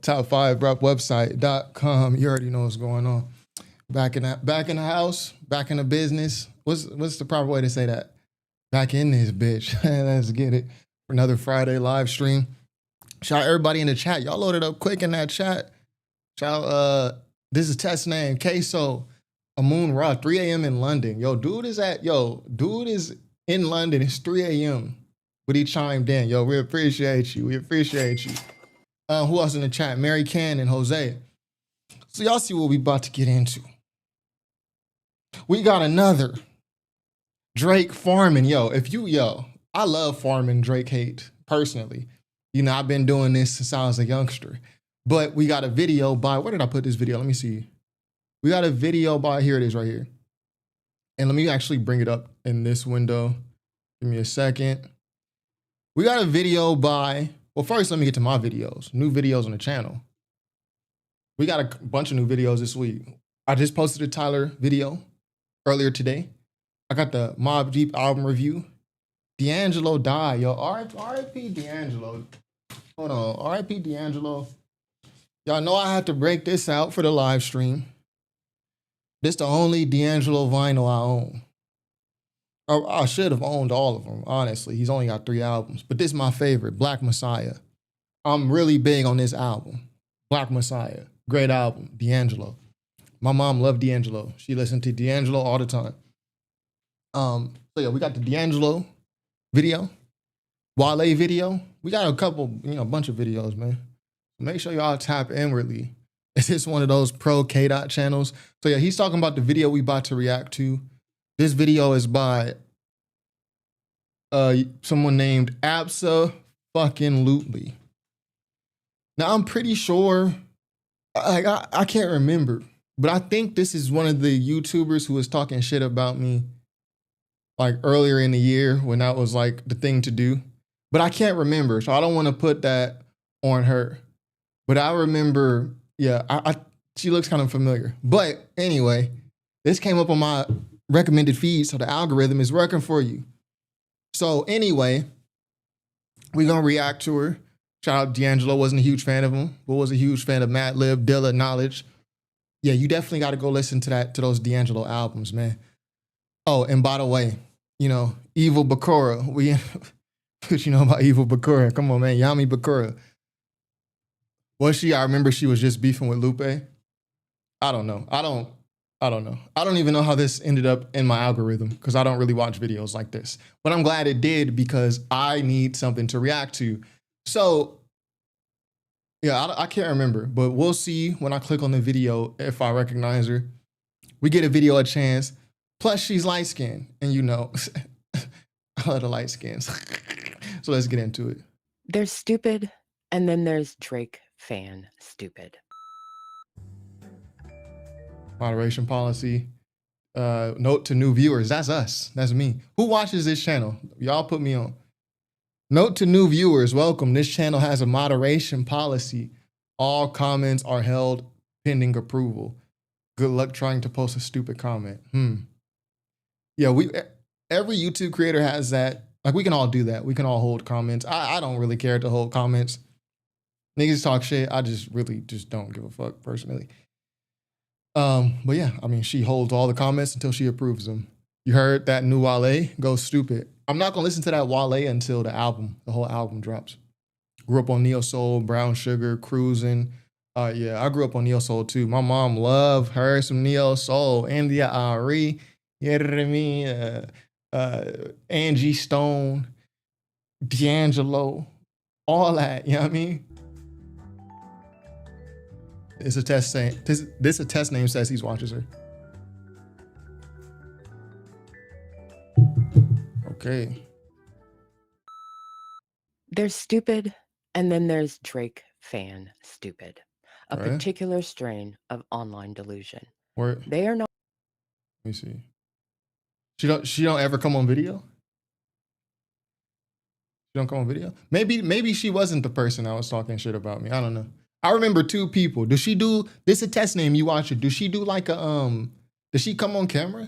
top5rapwebsite.com. You already know what's going on. Back in the house, back in the business. What's the proper way to say that? Back in this bitch. Let's get it. Another Friday live stream. Shout out everybody in the chat. Y'all loaded up quick in that chat. Shout out, this is test name, Queso, Amun Ra, 3 a.m. in London. Dude is in London. It's 3 a.m. But he chimed in. We appreciate you. We appreciate you. Who else in the chat? Mary Can and Jose. So y'all see what we about to get into. We got another Drake farming. I love farming Drake hate, personally. I've been doing this since I was a youngster. But we got a video by, where did I put this video? Let me see. We got a video by, here it is right here. And let me actually bring it up in this window. Give me a second. We got a video by, well, first let me get to my videos. New videos on the channel. We got a bunch of new videos this week. I just posted a Tyler video earlier today. I got the Mobb Deep album review. D'Angelo died, R.I.P. D'Angelo. Hold on, R.I.P. D'Angelo. Y'all know I had to break this out for the live stream. This the only D'Angelo vinyl I own. I should have owned all of them, honestly. He's only got 3 albums. But this is my favorite, Black Messiah. I'm really big on this album. Black Messiah, great album, D'Angelo. My mom loved D'Angelo. She listened to D'Angelo all the time. So yeah, we got the D'Angelo video, Wale video. We got a couple, a bunch of videos, man. Make sure y'all tap inwardly. It's just one of those pro K-Dot channels. So yeah, he's talking about the video we about to react to. This video is by someone named Abso-fucking-lutely. Now I'm pretty sure, I can't remember, but I think this is one of the YouTubers who was talking shit about me like earlier in the year when that was like the thing to do. But I can't remember, so I don't want to put that on her. But I remember, yeah, she looks kind of familiar. But anyway, this came up on my recommended feed, so the algorithm is working for you. So anyway, we're going to react to her. Shout out D'Angelo, wasn't a huge fan of him, but was a huge fan of Madlib, Dilla, Knowledge. Yeah, you definitely got to go listen to those D'Angelo albums, man. Oh, and by the way, Evil Bakura. What you know about Evil Bakura? Come on, man. Yami Bakura. Was she? I remember she was just beefing with Lupe. I don't know. I don't know. I don't even know how this ended up in my algorithm because I don't really watch videos like this. But I'm glad it did because I need something to react to. So, yeah, I can't remember. But we'll see when I click on the video if I recognize her. We get a video a chance. Plus, she's light-skinned. And I love the light skins. So let's get into it. There's stupid, and then there's Drake fan stupid. Moderation policy. Note to new viewers. That's us. That's me. Who watches this channel? Y'all put me on. Note to new viewers. Welcome. This channel has a moderation policy. All comments are held pending approval. Good luck trying to post a stupid comment. Yeah, every YouTube creator has that. Like, we can all do that. We can all hold comments. I don't really care to hold comments. Niggas talk shit. I just really don't give a fuck, personally. But yeah, I mean, she holds all the comments until she approves them. You heard that new Wale? Go stupid. I'm not gonna listen to that Wale until the whole album drops. Grew up on Neo Soul, Brown Sugar, Cruising. Yeah, I grew up on Neo Soul too. My mom loved her some Neo Soul. India Ari, you know what I mean? Angie Stone, D'Angelo, all that, you know what I mean? It's a test saying, this a test name says he watches her. Okay. There's stupid, and then there's Drake fan stupid. A particular strain of online delusion. They are not. Let me see. She don't ever come on video? She don't come on video? Maybe she wasn't the person that was talking shit about me. I don't know. I remember 2 people. Does she do this? A test name, you watch it. Does she do like a does she come on camera?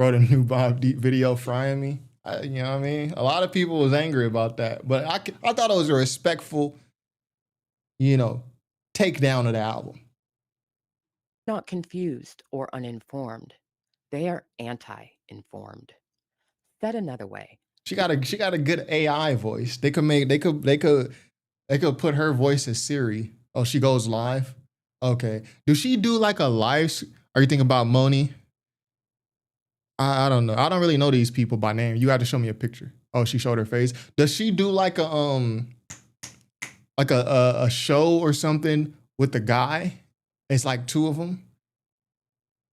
Wrote a new Mobb Deep video frying me. You know what I mean? A lot of people was angry about that, but I thought it was a respectful you know, takedown of the album. Not confused or uninformed. They are anti-informed. Said another way. She got a good AI voice. They could put her voice as Siri. Oh, she goes live? Okay. Do she do like a live? Are you thinking about Moni? I don't know. I don't really know these people by name. You have to show me a picture. Oh, she showed her face. Does she do like a show or something with the guy? It's like two of them.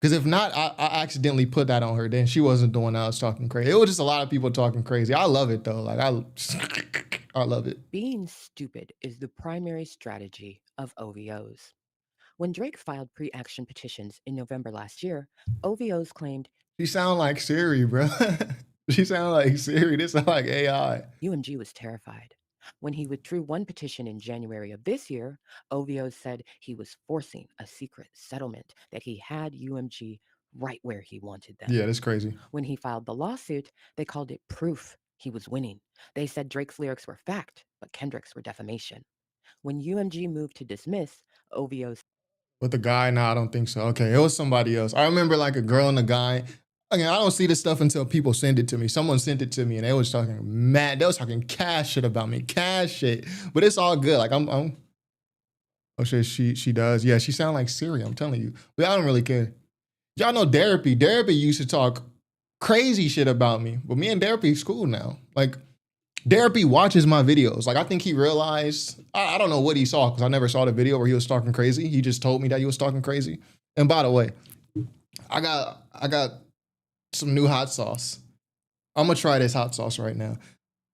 Because if not, I accidentally put that on her. Then she wasn't the one that was talking crazy. It was just a lot of people talking crazy. I love it though. Like I love it. Being stupid is the primary strategy of OVOs. When Drake filed pre-action petitions in November last year, OVOs claimed she sound like Siri, bro. She sound like Siri. This sound like AI. UMG was terrified. When he withdrew one petition in January of this year, OVOs said he was forcing a secret settlement, that he had UMG right where he wanted them. Yeah, that's crazy. When he filed the lawsuit, they called it proof he was winning. They said Drake's lyrics were fact, but Kendrick's were defamation. When UMG moved to dismiss, OVOs. With the guy? No, I don't think so. Okay, it was somebody else. I remember like a girl and a guy. Again, I don't see this stuff until people send it to me. Someone sent it to me and they was talking mad. They was talking cash shit about me. Cash shit. But it's all good. Like I'm oh shit, she does. Yeah, she sound like Siri, I'm telling you. But I don't really care. Y'all know Therapy. Therapy used to talk crazy shit about me. But me and Therapy's cool now. Like Therapy watches my videos. Like I think he realized, I don't know what he saw because I never saw the video where he was talking crazy. He just told me that he was talking crazy. And by the way, I got some new hot sauce. I'm gonna try this hot sauce right now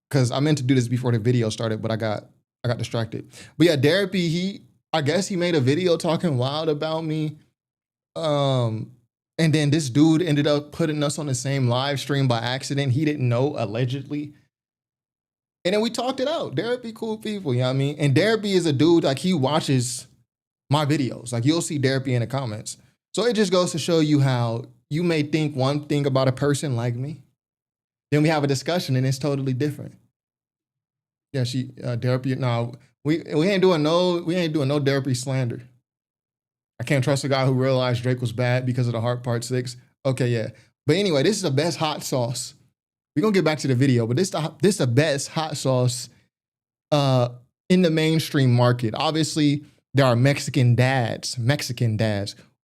because I meant to do this before the video started, but I got distracted. But yeah, Therapy, I guess he made a video talking wild about me. And then this dude ended up putting us on the same live stream by accident. He didn't know, allegedly. And then we talked it out. Therapy, cool people, you know what I mean? And Therapy is a dude, like he watches my videos. Like you'll see Therapy in the comments. So it just goes to show you how you may think one thing about a person like me. Then we have a discussion and it's totally different. Yeah, Therapy, no, we ain't doing no Therapy slander. I can't trust a guy who realized Drake was bad because of the Heart Part 6. Okay, yeah. But anyway, this is the best hot sauce. We're going to get back to the video, but this is the best hot sauce in the mainstream market. Obviously, there are Mexican dads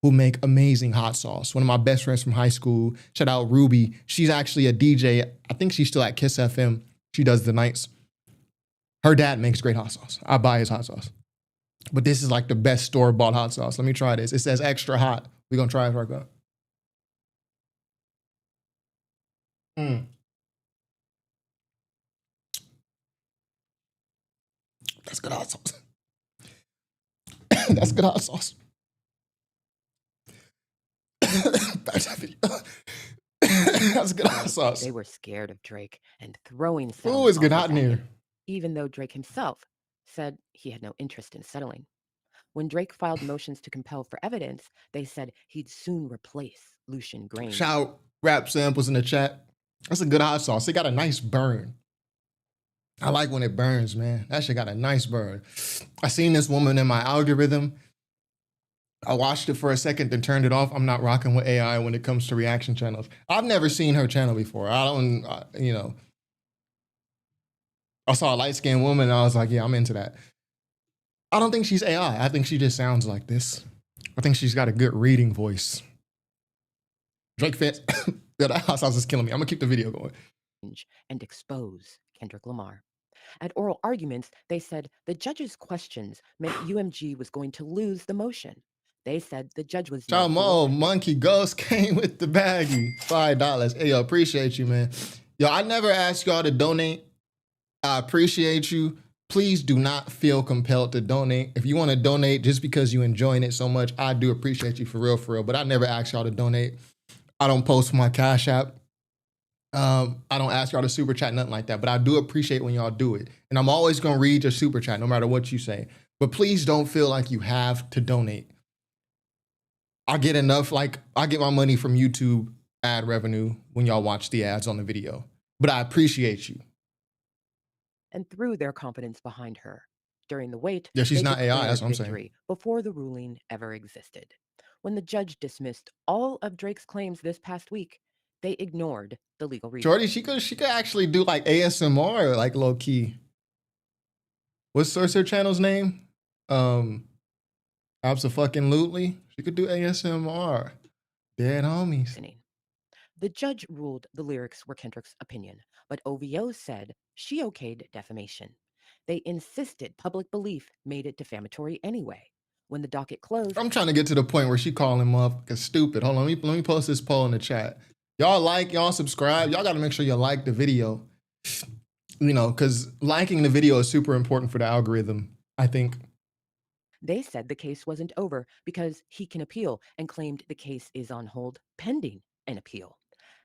who make amazing hot sauce. One of my best friends from high school, shout out Ruby. She's actually a DJ. I think she's still at Kiss FM. She does the nights. Her dad makes great hot sauce. I buy his hot sauce. But this is like the best store-bought hot sauce. Let me try this. It says extra hot. We're going to try it right now. That's good hot sauce. That's good hot sauce. Back to the video. That's good hot sauce. They were scared of Drake and throwing sounds. Ooh, it's good hot in here. Even though Drake himself said he had no interest in settling. When Drake filed motions to compel for evidence, they said he'd soon replace Lucian Grainge. Shout rap samples in the chat. That's a good hot sauce. It got a nice burn. I like when it burns, man. That shit got a nice burn. I seen this woman in my algorithm. I watched it for a second, then turned it off. I'm not rocking with AI when it comes to reaction channels. I've never seen her channel before. I don't, I saw a light-skinned woman and I was like, yeah, I'm into that. I don't think she's AI. I think she just sounds like this. I think she's got a good reading voice. Drake fans, that hot sauce is killing me. I'm gonna keep the video going. And expose Kendrick Lamar. At oral arguments, they said the judge's questions meant UMG was going to lose the motion. They said the judge was. Mo, Monkey Ghost came with the baggie. $5. Hey, yo, appreciate you, man. Yo, I never asked y'all to donate. I appreciate you. Please do not feel compelled to donate. If you want to donate just because you're enjoying it so much, I do appreciate you for real. But I never ask y'all to donate. I don't post my Cash App. I don't ask y'all to super chat, nothing like that. But I do appreciate when y'all do it. And I'm always going to read your super chat, no matter what you say. But please don't feel like you have to donate. I get enough, I get my money from YouTube ad revenue when y'all watch the ads on the video. But I appreciate you. And threw their confidence behind her During the wait, Yeah, she's they not AI. That's declared what I'm saying. victory before the ruling ever existed. When the judge dismissed all of Drake's claims this past week, they ignored the legal Jordy, reasoning. she could actually do like ASMR, like low key. What's her channel's name? Abso-fucking-lutely. She could do ASMR. Dead homies. The judge ruled the lyrics were Kendrick's opinion, but OVO said she okayed defamation. They insisted public belief made it defamatory anyway. When the docket closed, I'm trying to get to the point where she calling him up because stupid. Hold on, let me post this poll in the chat. Y'all like, y'all subscribe. Y'all got to make sure you like the video. You know, because liking the video is super important for the algorithm, I think. they said the case wasn't over because he can appeal and claimed the case is on hold pending an appeal.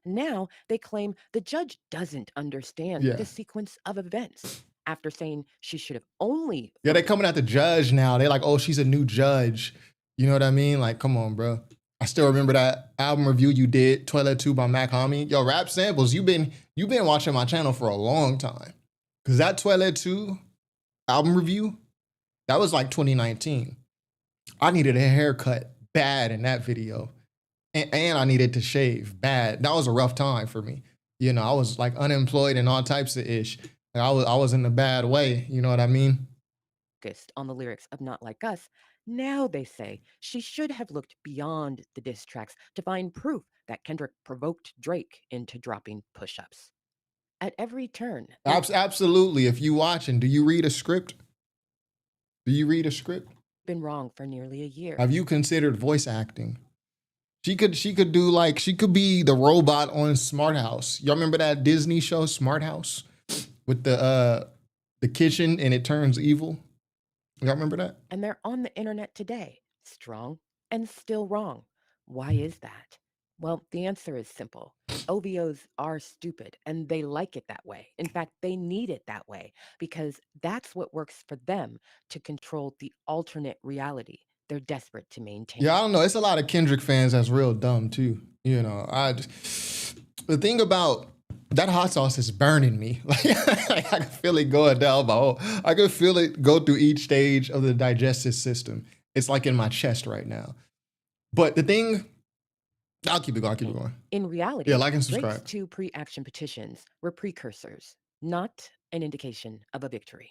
Now they claim the judge doesn't understand Yeah. the sequence of events after saying she should have only. Yeah, they coming at the judge now. They like, oh, she's a new judge. You know what I mean? Like, come on, bro. I still remember that album review you did, Toilet 2 by Mac Homie. Yo, Rap Samples, you've been watching my channel for a long time. Cause that Toilet 2 album review, that was like 2019. I needed a haircut bad in that video. And I needed to shave bad. That was a rough time for me. You know, I was like unemployed and all types of ish. Like, I was in a bad way. You know what I mean? Focused on the lyrics of Not Like Us, now they say she should have looked beyond the diss tracks to find proof that Kendrick provoked Drake into dropping push ups. At every turn, Absolutely. If you watching, do you read a script? Do you read a script? been wrong for nearly a year. Have you considered voice acting? She could do like, she could be the robot on Smart House. Y'all remember that Disney show Smart House with the kitchen and it turns evil? Y'all remember that? And they're on the internet today, strong and still wrong. Why is that? Well, the answer is simple. OVOs are stupid and they like it that way. In fact, they need it that way because that's what works for them to control the alternate reality they're desperate to maintain. Yeah, I don't know. It's a lot of Kendrick fans that's real dumb too. You know, the thing about that hot sauce is burning me. Like, I can feel it going down my whole. I can feel it go through each stage of the digestive system. It's like in my chest right now. But the thing, I'll keep it going. I'll keep it going. In reality, Yeah, like and subscribe. Drake's 2 pre-action petitions were precursors, not an indication of a victory.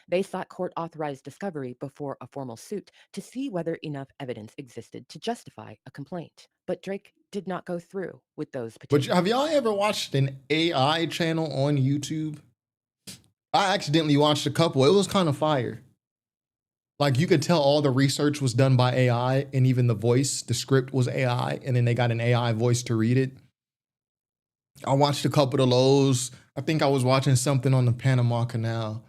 They sought court-authorized discovery before a formal suit to see whether enough evidence existed to justify a complaint. But Drake did not go through with those petitions. But have y'all ever watched an AI channel on YouTube? I accidentally watched a couple. It was kind of fire. Like, you could tell all the research was done by AI and even the voice, the script was AI, and then they got an AI voice to read it. I watched a couple of those. I think I was watching something on the Panama Canal.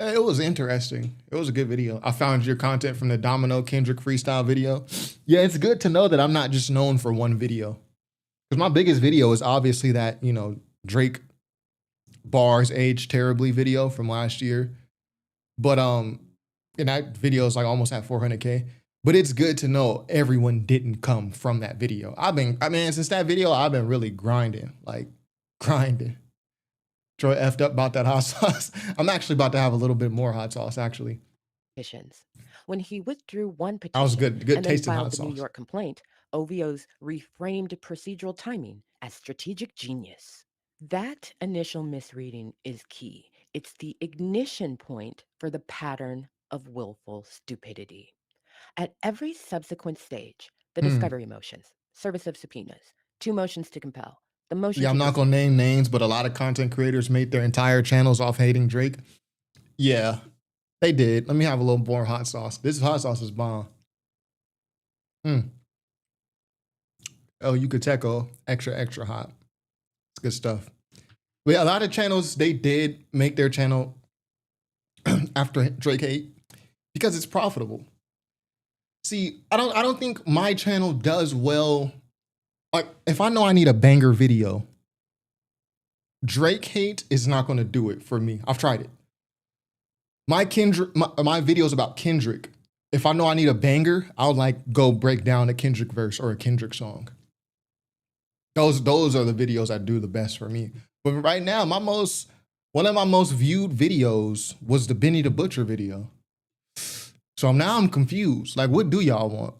It was interesting. It was a good video. I found your content from the Domino Kendrick freestyle video. Yeah, it's good to know that I'm not just known for one video. Because my biggest video is obviously that, you know, Drake bars aged terribly video from last year. But and that video is like almost at 400K. But it's good to know everyone didn't come from that video. Since that video, I've been really grinding. Troy effed up about that hot sauce. I'm actually about to have a little bit more hot sauce, actually. When he withdrew one petition That was good and then tasting filed hot the New sauce. York complaint, OVO's reframed procedural timing as strategic genius. That initial misreading is key. It's the ignition point for the pattern of willful stupidity. At every subsequent stage, the discovery motions, service of subpoenas, 2 motions to compel, the motion Yeah, I'm not gonna name names, but a lot of content creators made their entire channels off hating Drake. Yeah, they did. Let me have a little more hot sauce. This hot sauce is bomb. Oh, Yucateco, extra hot. It's good stuff. But yeah, a lot of channels, they did make their channel after Drake hate because it's profitable. See, I don't think my channel does well. Like, if I know I need a banger video, Drake hate is not going to do it for me. I've tried it. My videos about Kendrick, if I know I need a banger, I'll like go break down a Kendrick verse or a Kendrick song. Those are the videos that do the best for me. But right now, one of my most viewed videos was the Benny the Butcher video. So now I'm confused. Like, what do y'all want?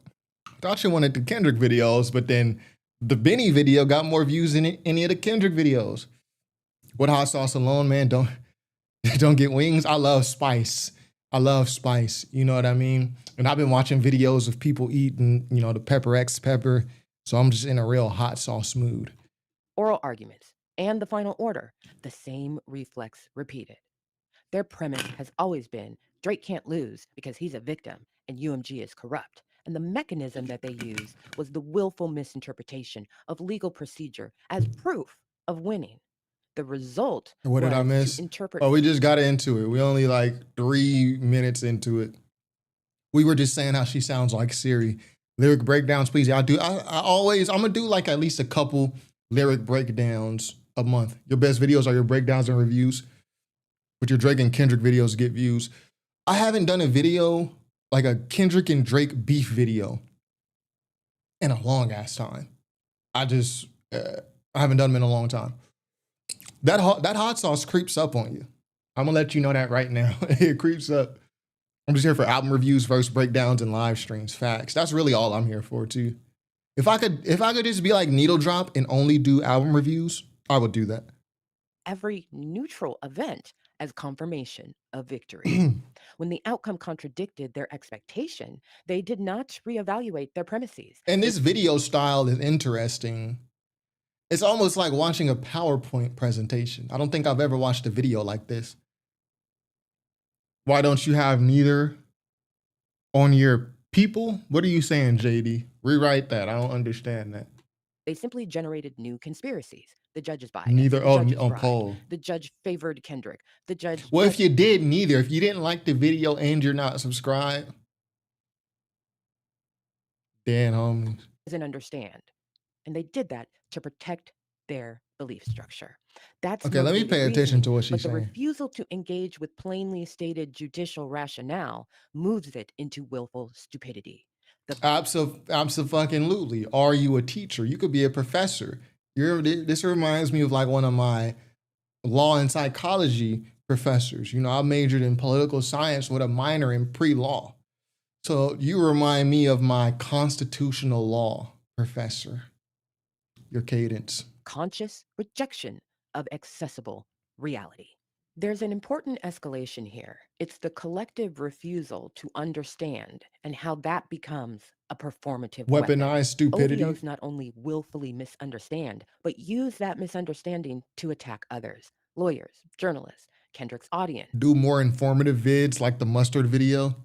I thought you wanted the Kendrick videos, but then the Benny video got more views than any of the Kendrick videos. What hot sauce alone, man? Don't get wings. I love spice. I love spice. You know what I mean? And I've been watching videos of people eating, the Pepper X pepper. So I'm just in a real hot sauce mood. Oral arguments and the final order, the same reflex repeated. Their premise has always been Drake can't lose because he's a victim and UMG is corrupt. And the mechanism that they used was the willful misinterpretation of legal procedure as proof of winning. The result What did I was miss? to interpret. Oh, we just got into it. We only like 3 minutes into it. We were just saying how she sounds like Siri. Lyric breakdowns, please. I'm gonna do like at least a couple lyric breakdowns a month. Your best videos are your breakdowns and reviews. But your Drake and Kendrick videos get views. I haven't done a video like a Kendrick and Drake beef video in a long ass time. I haven't done them in a long time. That hot sauce creeps up on you. I'm gonna let you know that right now. It creeps up. I'm just here for album reviews, verse breakdowns, and live streams. Facts. That's really all I'm here for too. If I could just be like Needle Drop and only do album reviews, I would do that. Every neutral event as confirmation of victory. When the outcome contradicted their expectation, they did not reevaluate their premises. And this video style is interesting. It's almost like watching a PowerPoint presentation. I don't think I've ever watched a video like this. Why don't you have neither on your people? What are you saying, JD? Rewrite that. I don't understand that. They simply generated new conspiracies. The judge's bias. Neither the on judge's poll. The judge favored Kendrick. The judge. Well, if you did neither, if you didn't like the video and you're not subscribed, then homies. Doesn't understand. And they did that to protect their belief structure. That's okay. Let me pay attention to what she's saying. But the refusal to engage with plainly stated judicial rationale moves it into willful stupidity. Absolutely. Are you a teacher? You could be a professor. This reminds me of like one of my law and psychology professors. I majored in political science with a minor in pre-law. So you remind me of my constitutional law professor. Your cadence. Conscious rejection of accessible reality. There's an important escalation here. It's the collective refusal to understand and how that becomes a performative weaponized stupidity. OVOs not only willfully misunderstand, but use that misunderstanding to attack others, lawyers, journalists, Kendrick's audience. Do more informative vids like the mustard video.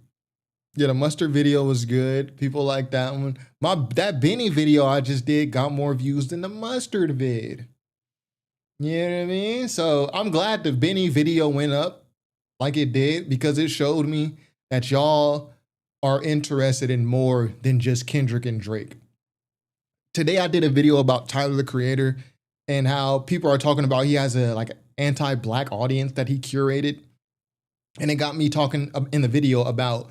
Yeah, the mustard video was good. People like that one. That Benny video I just did got more views than the mustard vid. You know what I mean? So I'm glad the Benny video went up like it did because it showed me that y'all are interested in more than just Kendrick and Drake. Today I did a video about Tyler the Creator and how people are talking about he has a like anti-Black audience that he curated. And it got me talking in the video about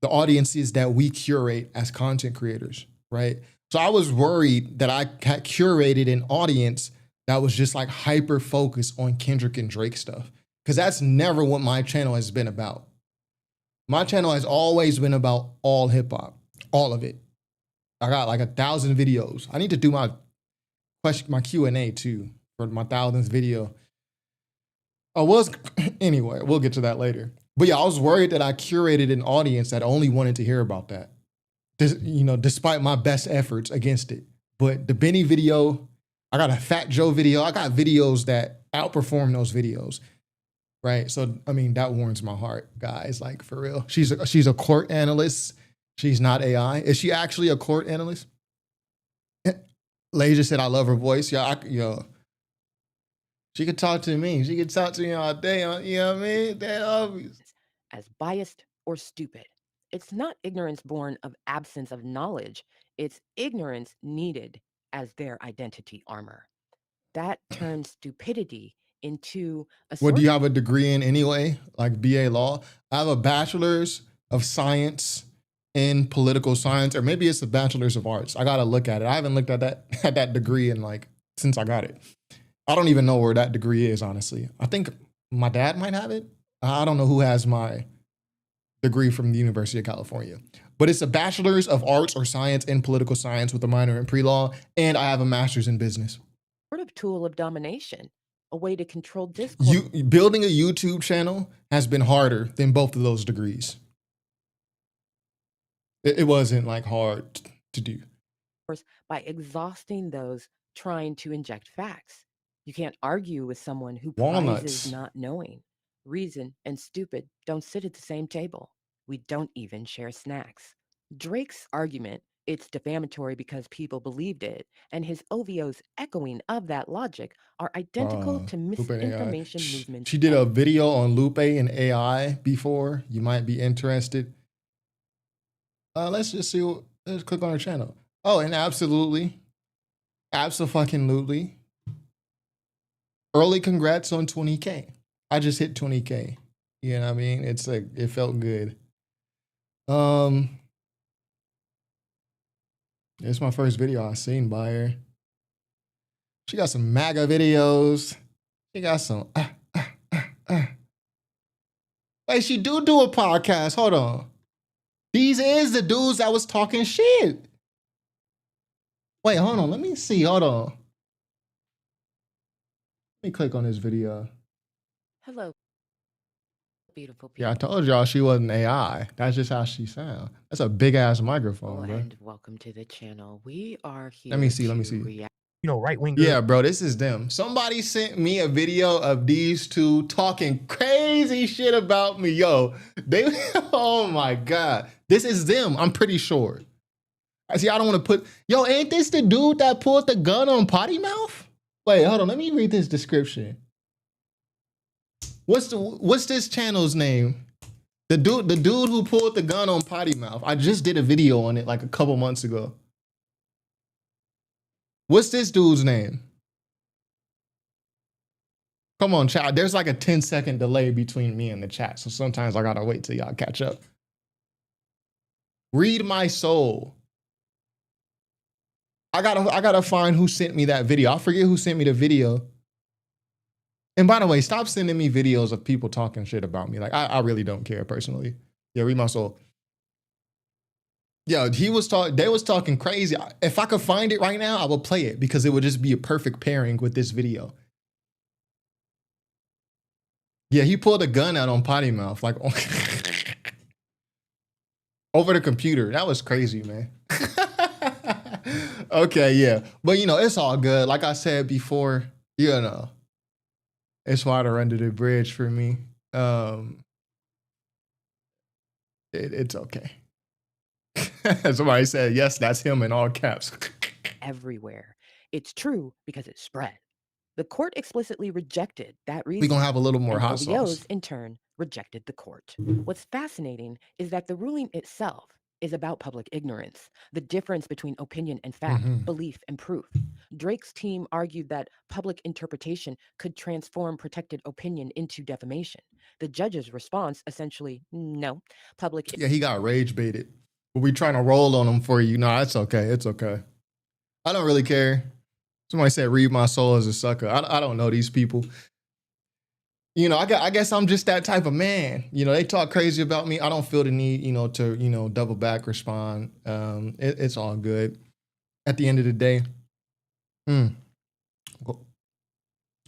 the audiences that we curate as content creators, right? So I was worried that I had curated an audience that was just like hyper focused on Kendrick and Drake stuff. Because that's never what my channel has been about. My channel has always been about all hip hop, all of it. I got like 1,000 videos. I need to do my Q&A too for my 1,000th video. Anyway, we'll get to that later. But yeah, I was worried that I curated an audience that only wanted to hear about that. Despite my best efforts against it. But the Benny video, I got a Fat Joe video. I got videos that outperform those videos, right? So, I mean, that warms my heart, guys, like for real. She's a court analyst. She's not AI. Is she actually a court analyst? Lay just said, I love her voice. She could talk to me. She could talk to me all day. You know what I mean? That obvious. As biased or stupid. It's not ignorance born of absence of knowledge. It's ignorance needed as their identity armor. That turns stupidity into a... What do you have a degree in anyway? Like BA law? I have a bachelor's of science in political science, or maybe it's a bachelor's of arts. I got to look at it. I haven't looked at that degree in since I got it. I don't even know where that degree is, honestly. I think my dad might have it. I don't know who has my degree from the University of California. But it's a bachelor's of arts or science in political science with a minor in pre-law, and I have a master's in business. Sort of tool of domination, a way to control discourse. Building a YouTube channel has been harder than both of those degrees. It wasn't like hard to do. By exhausting those trying to inject facts. You can't argue with someone who Walnuts. prizes not knowing. Reason and stupid don't sit at the same table. We don't even share snacks. Drake's argument, it's defamatory because people believed it, and his OVO's echoing of that logic are identical to Lupe and AI. misinformation movements. She did a video on Lupe and AI before. You might be interested. Let's just see. Let's click on her channel. Oh, and absolutely. Abso-fucking-lutely. Early congrats on 20K. I just hit 20K. You know what I mean? It's like, it felt good. It's my first video I seen by her. She got some MAGA videos. She got some. Wait, she do a podcast. Hold on. These is the dudes that was talking shit. Wait, hold on. Let me see. Hold on. Let me click on this video. Hello, beautiful people. Yeah, I told y'all she wasn't AI. That's just how she sound. That's a big ass microphone, bro. And welcome to the channel. We are here. Let me see. Right wing. Yeah, bro, this is them. Somebody sent me a video of these two talking crazy shit about me. Yo, oh my God. This is them, I'm pretty sure. I see, I don't want to put, yo, ain't this the dude that pulled the gun on Potty Mouth? Wait, hold on, let me read this description. What's this channel's name? The dude who pulled the gun on Potty Mouth. I just did a video on it like a couple months ago. What's this dude's name? Come on, chat. There's like a 10-second delay between me and the chat, so sometimes I gotta wait till y'all catch up. Read My Soul. I gotta find who sent me that video. I forget who sent me the video. And by the way, stop sending me videos of people talking shit about me. Like, I really don't care personally. Yeah, Read My Soul. Yeah, they was talking crazy. If I could find it right now, I would play it because it would just be a perfect pairing with this video. Yeah, he pulled a gun out on Potty Mouth, like over the computer. That was crazy, man. Okay, yeah. But you know, it's all good. Like I said before, you know, it's water under the bridge for me. It's okay. Somebody said, yes, that's him in all caps. Everywhere. It's true because it spread. The court explicitly rejected that reason. We're going to have a little more and hot OVOs, sauce. in turn, rejected the court. What's fascinating is that the ruling itself is about public ignorance, the difference between opinion and fact, belief and proof. Drake's team argued that public interpretation could transform protected opinion into defamation. The judge's response, essentially, no. Public. Yeah, he got rage baited. But we trying to roll on him for you. No, it's okay. It's okay. I don't really care. Somebody said, read my soul as a sucker. I don't know these people. You know, I guess I'm just that type of man. You know, they talk crazy about me. I don't feel the need, you know, to, you know, double back, respond. It's all good. At the end of the day, a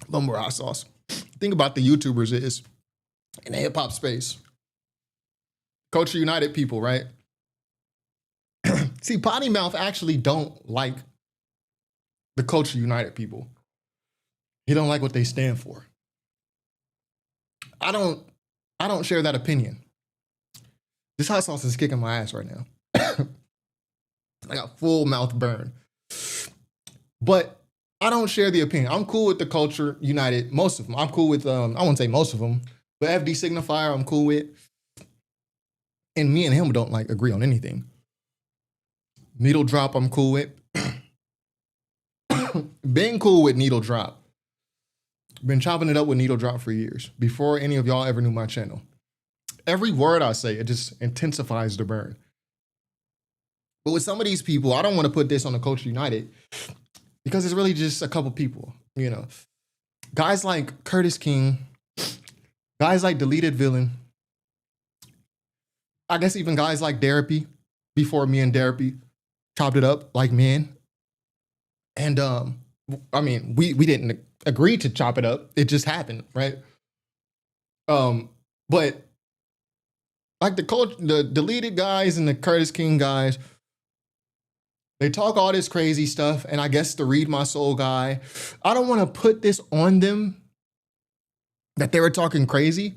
little more hot sauce. Thing about the YouTubers is, in the hip hop space, Culture United people, right? See, Potty Mouth actually don't like the Culture United people. He don't like what they stand for. I don't share that opinion. This hot sauce is kicking my ass right now. I got full mouth burn. But I don't share the opinion. I'm cool with the Culture United, most of them. I'm cool with, I wouldn't say most of them, but FD Signifier I'm cool with. And me and him don't like agree on anything. Needle Drop I'm cool with. Been cool with Needle Drop. Been chopping it up with Needle Drop for years, before any of y'all ever knew my channel. Every word I say, it just intensifies the burn. But with some of these people, I don't want to put this on the Culture United because it's really just a couple people, you know. Guys like Curtis King, guys like Deleted Villain, I guess even guys like Therapy, before me and Therapy chopped it up like men. And I mean, we didn't agree to chop it up. It just happened, right? But like the deleted guys and the Curtis King guys, they talk all this crazy stuff, and I guess the Read My Soul guy, I don't want to put this on them that they were talking crazy,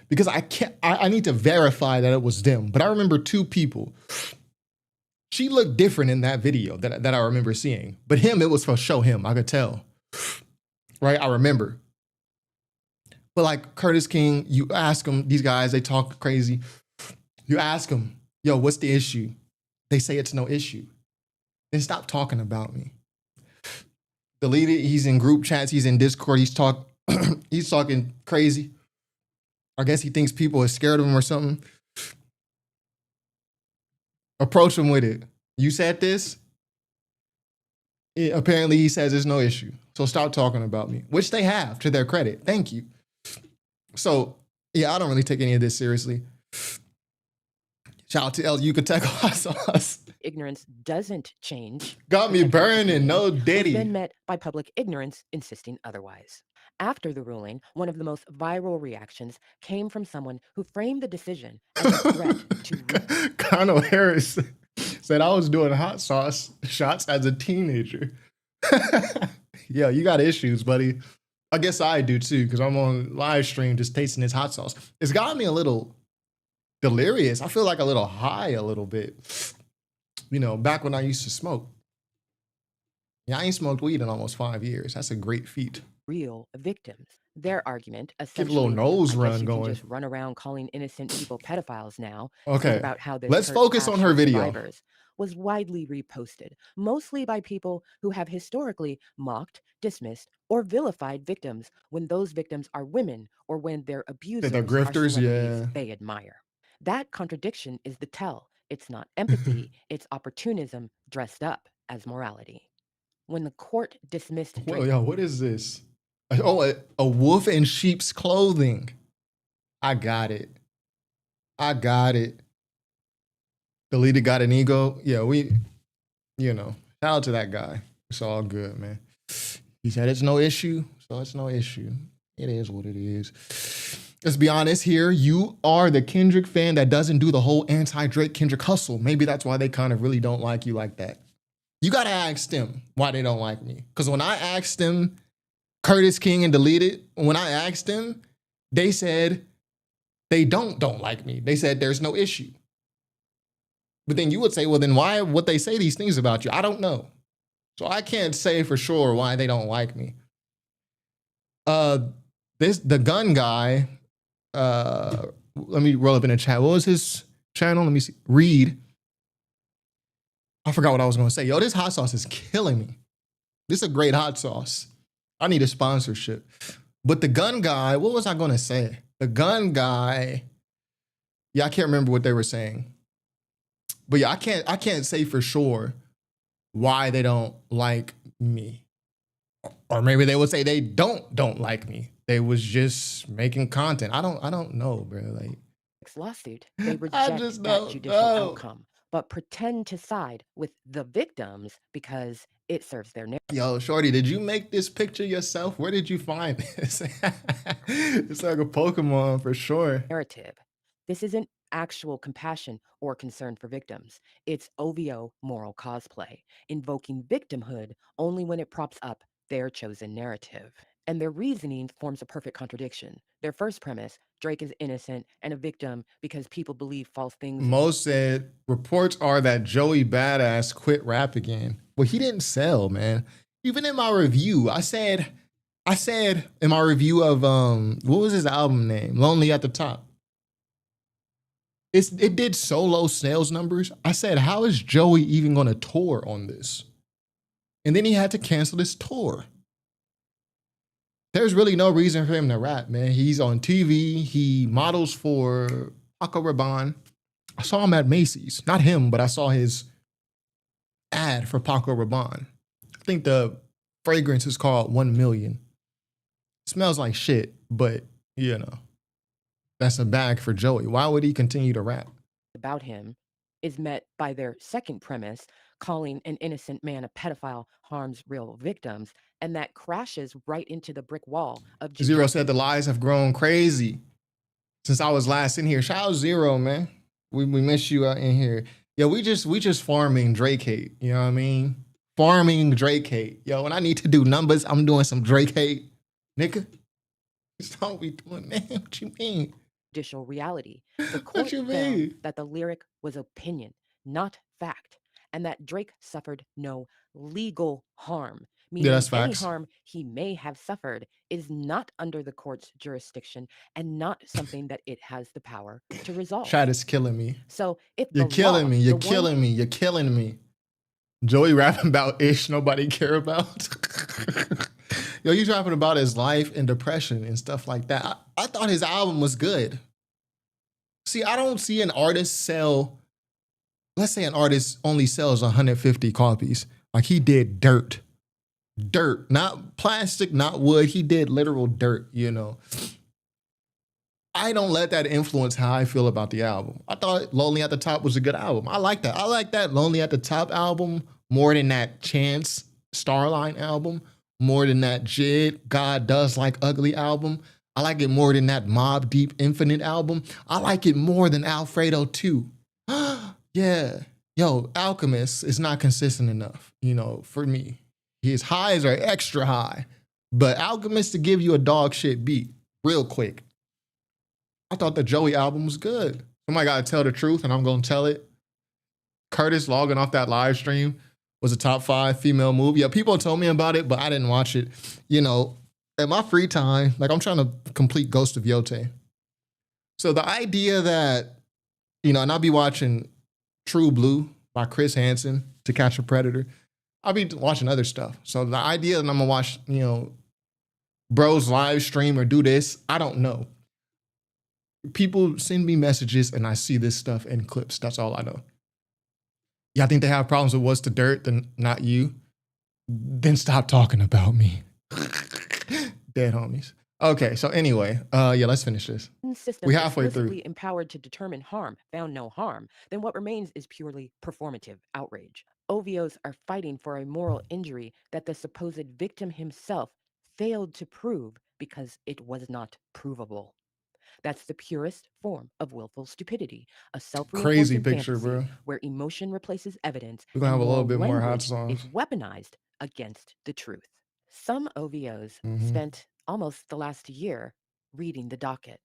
because I need to verify that it was them. But I remember two people. She looked different in that video that I remember seeing. But him, it was for show him. I could tell. Right? I remember. But like Curtis King, you ask them, these guys, they talk crazy. You ask them, yo, what's the issue? They say it's no issue. Then stop talking about me. Delete it. He's in group chats. He's in Discord. He's talking crazy. I guess he thinks people are scared of him or something. Approach him with it. You said this? Apparently he says there's no issue. So stop talking about me, which they have, to their credit. Thank you. So yeah, I don't really take any of this seriously. Shout out to El Yucateco Hot Sauce. Ignorance doesn't change. Got me protected burning, no was diddy. then met by public ignorance insisting otherwise. After the ruling, one of the most viral reactions came from someone who framed the decision as a threat to Connell Harris said I was doing hot sauce shots as a teenager. Yeah, you got issues, buddy. I guess I do too, because I'm on live stream just tasting this hot sauce. It's got me a little delirious. I feel like a little high a little bit. You know, back when I used to smoke. Yeah, I ain't smoked weed in almost 5 years. That's a great feat. real victims. Their argument, Get a essentially, little nose I guess run you going. can just run around calling innocent people pedophiles now, Okay, about how this let's hurts focus on her actual video. survivors, was widely reposted, mostly by people who have historically mocked, dismissed, or vilified victims when those victims are women or when their abusers The are grifters, celebrities yeah. they admire. That contradiction is the tell. It's not empathy, it's opportunism dressed up as morality. When the court dismissed Whoa, Drake yo, what is this? Oh, a wolf in sheep's clothing. I got it. I got it. Deleted got an ego. Yeah, shout out to that guy. It's all good, man. He said it's no issue, so it's no issue. It is what it is. Let's be honest here. You are the Kendrick fan that doesn't do the whole anti-Drake Kendrick hustle. Maybe that's why they kind of really don't like you like that. You got to ask them why they don't like me. Because when I asked them, Curtis King and Deleted, when I asked them, they said they don't like me. They said there's no issue. But then you would say, well, then why would they say these things about you? I don't know. So I can't say for sure why they don't like me. The gun guy, let me roll up in the chat. What was his channel? Let me see. Read. I forgot what I was going to say. Yo, this hot sauce is killing me. This is a great hot sauce. I need a sponsorship. But the gun guy, what was I going to say? The gun guy, yeah, I can't remember what they were saying. But yeah, I can't say for sure why they don't like me. Or maybe they would say they don't like me. They was just making content. I don't know, bro. Like, lawsuit, they I reject just that don't judicial know. outcome, but pretend to side with the victims because it serves their Yo, Shorty, did you make this picture yourself? Where did you find this? It's like a Pokemon for sure. narrative. This isn't actual compassion or concern for victims. It's OVO moral cosplay, invoking victimhood only when it props up their chosen narrative. And their reasoning forms a perfect contradiction. Their first premise, Drake is innocent and a victim because people believe false things. Mo said reports are that Joey Badass quit rap again. Well, he didn't sell, man. Even in my review, I said in my review of what was his album name? Lonely at the Top. It did so low sales numbers. I said, how is Joey even going to tour on this? And then he had to cancel this tour. There's really no reason for him to rap, man. He's on TV. He models for Paco Rabanne. I saw him at Macy's. Not him, but I saw his ad for Paco Rabanne. I think the fragrance is called 1 Million. Smells like shit, but you know. that's a bag for Joey. Why would he continue to rap? About him is met by their second premise, calling an innocent man a pedophile harms real victims, and that crashes right into the brick wall of Zero said the lies have grown crazy since I was last in here. Shout out Zero, man. We miss you out in here. Yo, we just farming Drake hate. You know what I mean? Farming Drake hate. Yo, when I need to do numbers, I'm doing some Drake hate. Nigga, that's all we doing, man. What you mean? judicial reality. The court What you found mean? that the lyric was opinion, not fact, and that Drake suffered no legal harm, meaning that's any facts. harm he may have suffered is not under the court's jurisdiction and not something that it has the power to resolve. Chat is killing me. So if You're the killing law, me. the You're one killing me. You're killing me. Joey rapping about ish nobody care about. Yo, he's rapping about his life and depression and stuff like that. I thought his album was good. See, I don't see an artist sell, let's say an artist only sells 150 copies. Like he did dirt. Dirt, not plastic, not wood. He did literal dirt, you know. I don't let that influence how I feel about the album. I thought Lonely at the Top was a good album. I like that. I like that Lonely at the Top album more than that Chance Starline album, more than that Jid God Does Like Ugly album. I like it more than that Mobb Deep Infinite album. I like it more than Alfredo 2. Yeah. Yo, Alchemist is not consistent enough, you know, for me. His highs are extra high, but Alchemist to give you a dog shit beat real quick. I thought the Joey album was good. Somebody got to tell the truth, and I'm going to tell it. Curtis logging off that live stream was a top 5 female movie. Yeah, people told me about it, but I didn't watch it. You know, in my free time, like I'm trying to complete Ghost of Yote. So the idea that, you know, and I'll be watching True Blue by Chris Hansen, To Catch a Predator. I'll be watching other stuff. So the idea that I'm gonna watch, you know, bros live stream or do this, I don't know. People send me messages and I see this stuff in clips. That's all I know. Y'all think they have problems with What's the Dirt, then not you? Then stop talking about me. Dead homies. Okay, so anyway, yeah, let's finish this. system We halfway through. explicitly empowered to determine harm found no harm, then what remains is purely performative outrage. OVOs are fighting for a moral injury that the supposed victim himself failed to prove because it was not provable. That's the purest form of willful stupidity, a Crazy self-reinforcing picture, fantasy bro. where emotion replaces evidence We're gonna and have a little moral bit more hot language sauce. is weaponized against the truth. Some OVOs Mhm. spent almost the last year reading the docket,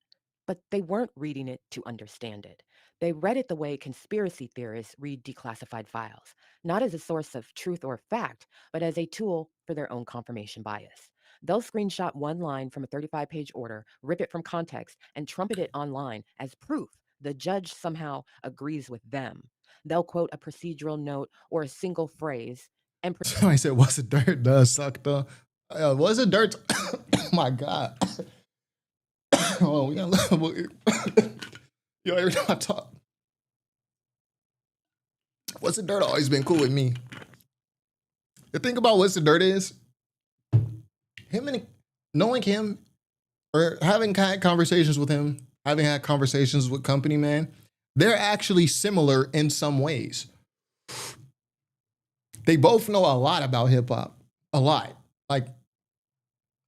but they weren't reading it to understand it. They read it the way conspiracy theorists read declassified files, not as a source of truth or fact, but as a tool for their own confirmation bias. They'll screenshot one line from a 35-page order, rip it from context, and trumpet it online as proof the judge somehow agrees with them. They'll quote a procedural note or a single phrase and Somebody said, "What's the dirt does suck though." What's the dirt? Oh my God. Oh, we gotta yo, every time I talk. What's the dirt always been cool with me. The thing about What's the Dirt is him and knowing him or having had conversations with him, having had conversations with Company Man, they're actually similar in some ways. They both know a lot about hip hop, a lot, like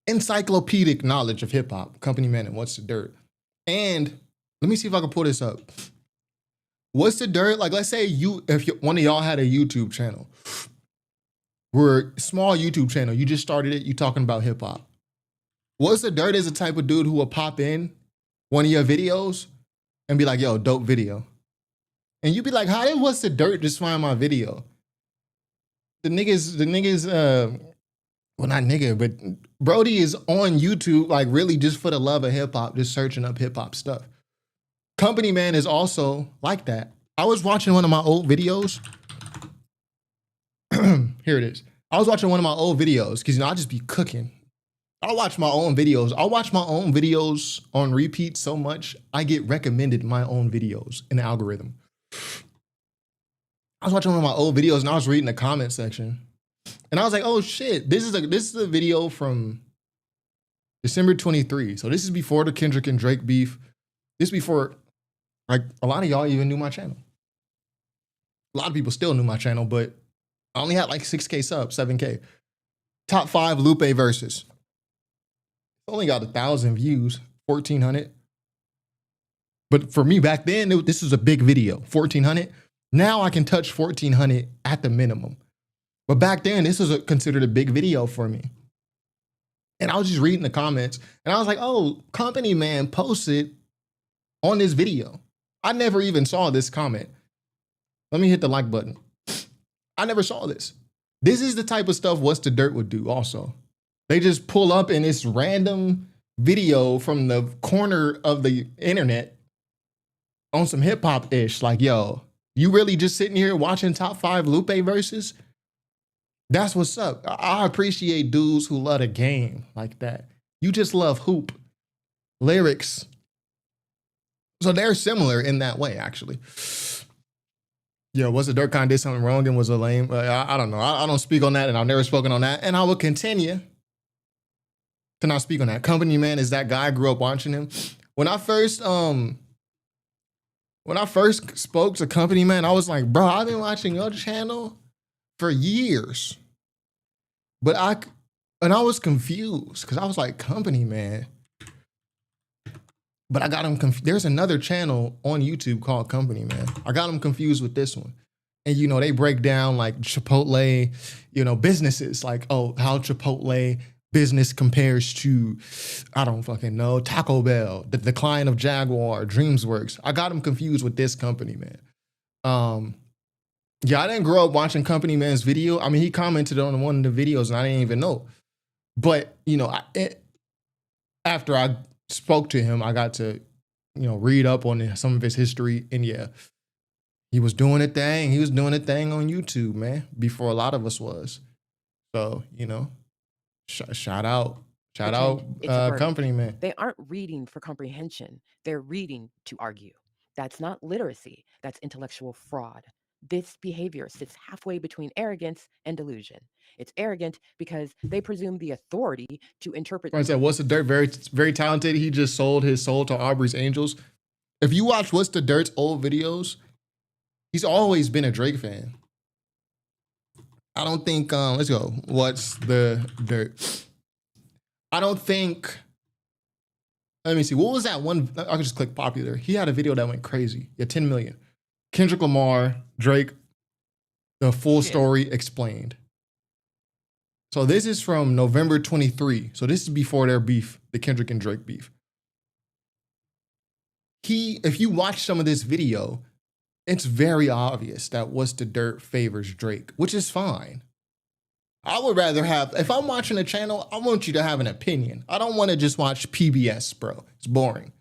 encyclopedic knowledge of hip hop. Company Man and What's the Dirt. And let me see if I can pull this up. What's the Dirt? Like, let's say one of y'all had a YouTube channel. We're a small YouTube channel. You just started it. You talking about hip hop. What's the Dirt is the type of dude who will pop in one of your videos and be like, "Yo, dope video." And you be like, "How did What's the Dirt just find my video?" The niggas, well, not nigga, but Brody is on YouTube, like really just for the love of hip hop, just searching up hip hop stuff. Company Man is also like that. I was watching one of my old videos. Here it is. I was watching one of my old videos because, you know, I just be cooking. I'll watch my own videos. I'll watch my own videos on repeat so much, I get recommended my own videos in the algorithm. I was watching one of my old videos and I was reading the comment section. And I was like, oh shit, this is a video from December 23. So this is before the Kendrick and Drake beef. This before, like, a lot of y'all even knew my channel. A lot of people still knew my channel, but I only had like 6K subs, 7K. Top 5 Lupe verses. Only got 1,000 views, 1,400. But for me back then, this was a big video, 1,400. Now I can touch 1,400 at the minimum. But back then, this was considered a big video for me. And I was just reading the comments, and I was like, oh, Company Man posted on this video. I never even saw this comment. Let me hit the like button. I never saw this. This is the type of stuff What's the Dirt would do also. They just pull up in this random video from the corner of the internet on some hip hop ish. Like, yo, you really just sitting here watching top 5 Lupe verses? That's what's up. I appreciate dudes who love the game like that. You just love hoop, lyrics. So they're similar in that way, actually. Yeah, What's the Dirt kind of did something wrong and was a lame. I don't know. I don't speak on that, and I've never spoken on that. And I will continue to not speak on that. Company Man is that guy. I grew up watching him. When I first spoke to Company Man, I was like, bro, I've been watching your channel for years. But I was confused because I was like, Company Man. But I got him confused. There's another channel on YouTube called Company Man. I got him confused with this one. And, you know, they break down like Chipotle, you know, businesses, like, oh, how Chipotle business compares to, I don't fucking know, Taco Bell, the decline of Jaguar, DreamsWorks. I got him confused with this Company Man. Yeah, I didn't grow up watching Company Man's video. I mean, he commented on one of the videos and I didn't even know. But, you know, after I spoke to him, I got to, you know, read up on some of his history. And yeah, he was doing a thing. He was doing a thing on YouTube, man, before a lot of us was. So, you know, shout out, Company Man. They aren't reading for comprehension. They're reading to argue. That's not literacy. That's intellectual fraud. This behavior sits halfway between arrogance and delusion. It's arrogant because they presume the authority to interpret. I said, What's the Dirt? Very, very talented. He just sold his soul to Aubrey's Angels. If you watch What's the Dirt's old videos, he's always been a Drake fan. I don't think, let's go. What's the Dirt? I don't think, let me see. What was that one? I could just click popular. He had a video that went crazy. Yeah, 10 million. Kendrick Lamar, Drake, the full story explained. So this is from November 23. So this is before their beef, the Kendrick and Drake beef. If you watch some of this video, it's very obvious that What's the Dirt favors Drake, which is fine. I would rather have, if I'm watching a channel, I want you to have an opinion. I don't want to just watch PBS, bro. It's boring.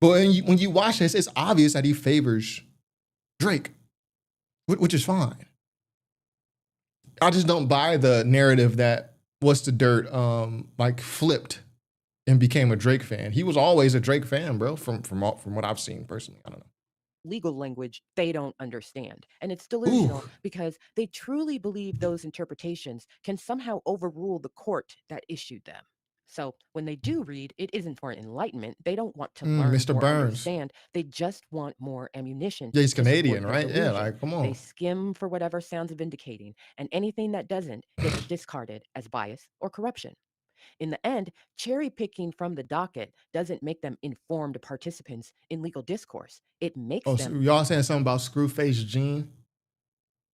But when you watch this, it's obvious that he favors Drake, which is fine. I just don't buy the narrative that What's the Dirt like flipped and became a Drake fan. He was always a Drake fan, bro, from what I've seen personally. I don't know. Legal language they don't understand. And it's delusional because they truly believe those interpretations can somehow overrule the court that issued them. So when they do read, it isn't for enlightenment. They don't want to learn Mr. or Burns. understand. They just want more ammunition. Yeah, he's to support Canadian, their right? Yeah, delusion. like, come on. They skim for whatever sounds vindicating, and anything that doesn't gets discarded as bias or corruption. In the end, cherry picking from the docket doesn't make them informed participants in legal discourse. It makes Oh, them. so y'all saying something about Screwface Gene?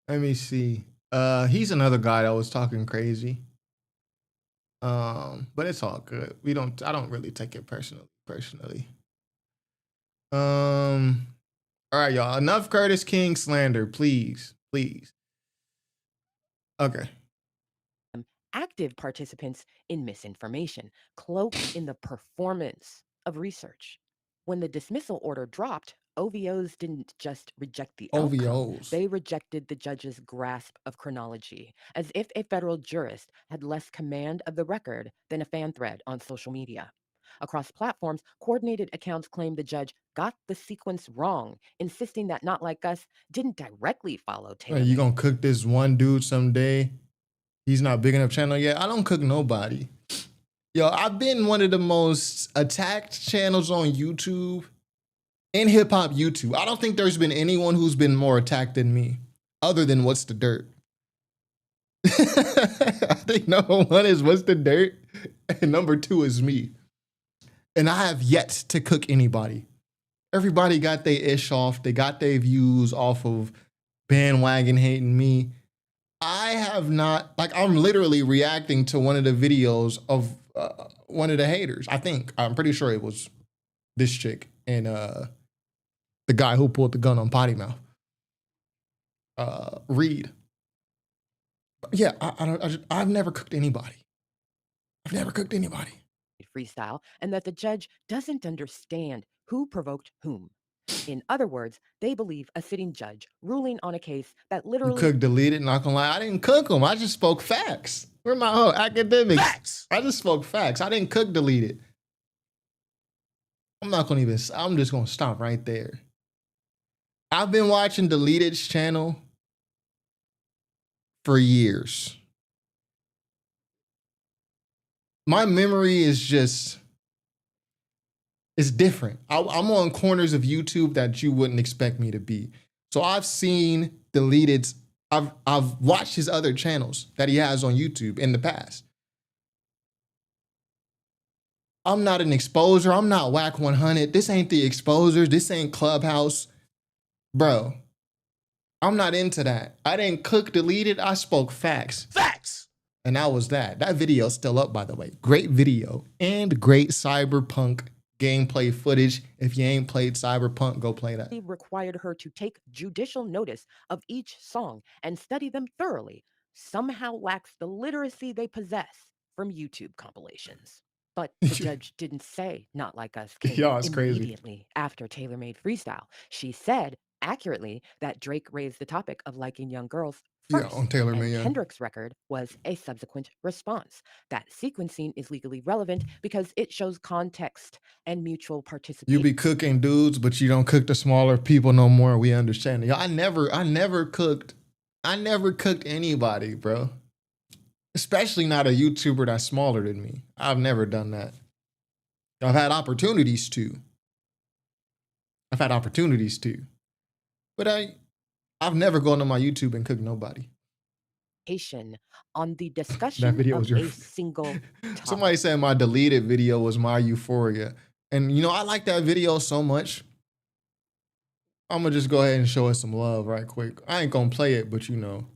Let me see. He's another guy that was talking crazy. But it's all good. I don't really take it personally. All right, y'all. Enough Curtis King slander, please. Okay. Active participants in misinformation, cloaked in the performance of research. When the dismissal order dropped, OVOs didn't just reject the outcome. OVOs. They rejected the judge's grasp of chronology, as if a federal jurist had less command of the record than a fan thread on social media. Across platforms, coordinated accounts claimed the judge got the sequence wrong, insisting that Not Like Us didn't directly follow Taylor. Hey, you gonna cook this one dude someday? He's not big enough channel yet. I don't cook nobody. Yo, I've been one of the most attacked channels on YouTube, in hip hop YouTube. I don't think there's been anyone who's been more attacked than me, other than What's the Dirt. I think number one is What's the Dirt, and number two is me. And I have yet to cook anybody. Everybody got their ish off. They got their views off of bandwagon hating me. I have not, like, I'm literally reacting to one of the videos of one of the haters. I'm pretty sure it was this chick and the guy who pulled the gun on Potty Mouth. Reed. Yeah, I've never cooked anybody. I've never cooked anybody. Freestyle, and that the judge doesn't understand who provoked whom. In other words, they believe a sitting judge ruling on a case that You literally cook, deleted, not gonna lie. I didn't cook them. I just spoke facts. Where my whole academics? Facts. I just spoke facts. I didn't cook, deleted. I'm just gonna stop right there. I've been watching Deleted's channel for years. My memory is just, it's different. I'm on corners of YouTube that you wouldn't expect me to be. So I've seen Deleted's, I've watched his other channels that he has on YouTube in the past. I'm not an exposer. I'm not Whack 100. This ain't the exposers. This ain't Clubhouse. Bro, I'm not into that. I didn't cook, deleted. I spoke facts. Facts. And that was that. That video's still up, by the way. Great video and great Cyberpunk gameplay footage. If you ain't played Cyberpunk, go play that. required her to take judicial notice of each song and study them thoroughly somehow lacks the literacy they possess from YouTube compilations. But the judge didn't say Not Like Us came Yeah, it's crazy. immediately after Tailor-Made Freestyle. She said accurately that Drake raised the topic of liking young girls first, Yeah, on Tailor-Made, and yeah. Kendrick's record was a subsequent response. That sequencing is legally relevant because it shows context and mutual participation. You be cooking dudes, but you don't cook the smaller people no more. We understand. Yo, I never cooked anybody, bro. Especially not a YouTuber that's smaller than me. I've never done that. I've had opportunities to. But I've never gone on my YouTube and cooked nobody. On the discussion That video of was your a single topic. Somebody said my deleted video was my euphoria. And you know, I like that video so much. I'm gonna just go ahead and show it some love right quick. I ain't gonna play it, but you know.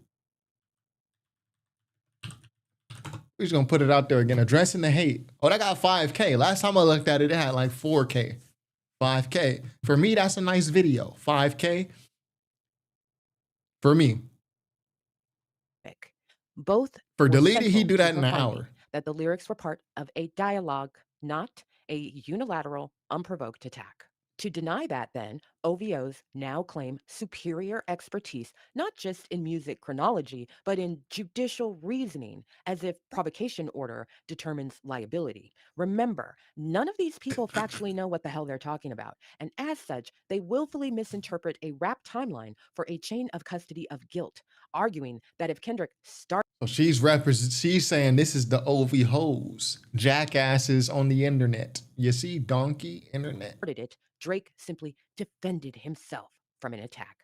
We're just gonna put it out there again. Addressing the hate. Oh, that got 5K. Last time I looked at it, it had like 4K. 5K. For me, that's a nice video. 5K. For me. Both For were deleted, he central do to that in her an finding hour. that the lyrics were part of a dialogue, not a unilateral, unprovoked attack. To deny that, then, OVOs now claim superior expertise, not just in music chronology, but in judicial reasoning, as if provocation order determines liability. Remember, none of these people factually know what the hell they're talking about, and as such, they willfully misinterpret a rap timeline for a chain of custody of guilt, arguing that if Kendrick started So she's saying this is the OV hoes, jackasses on the internet. You see, donkey internet. it, Drake simply defended himself from an attack.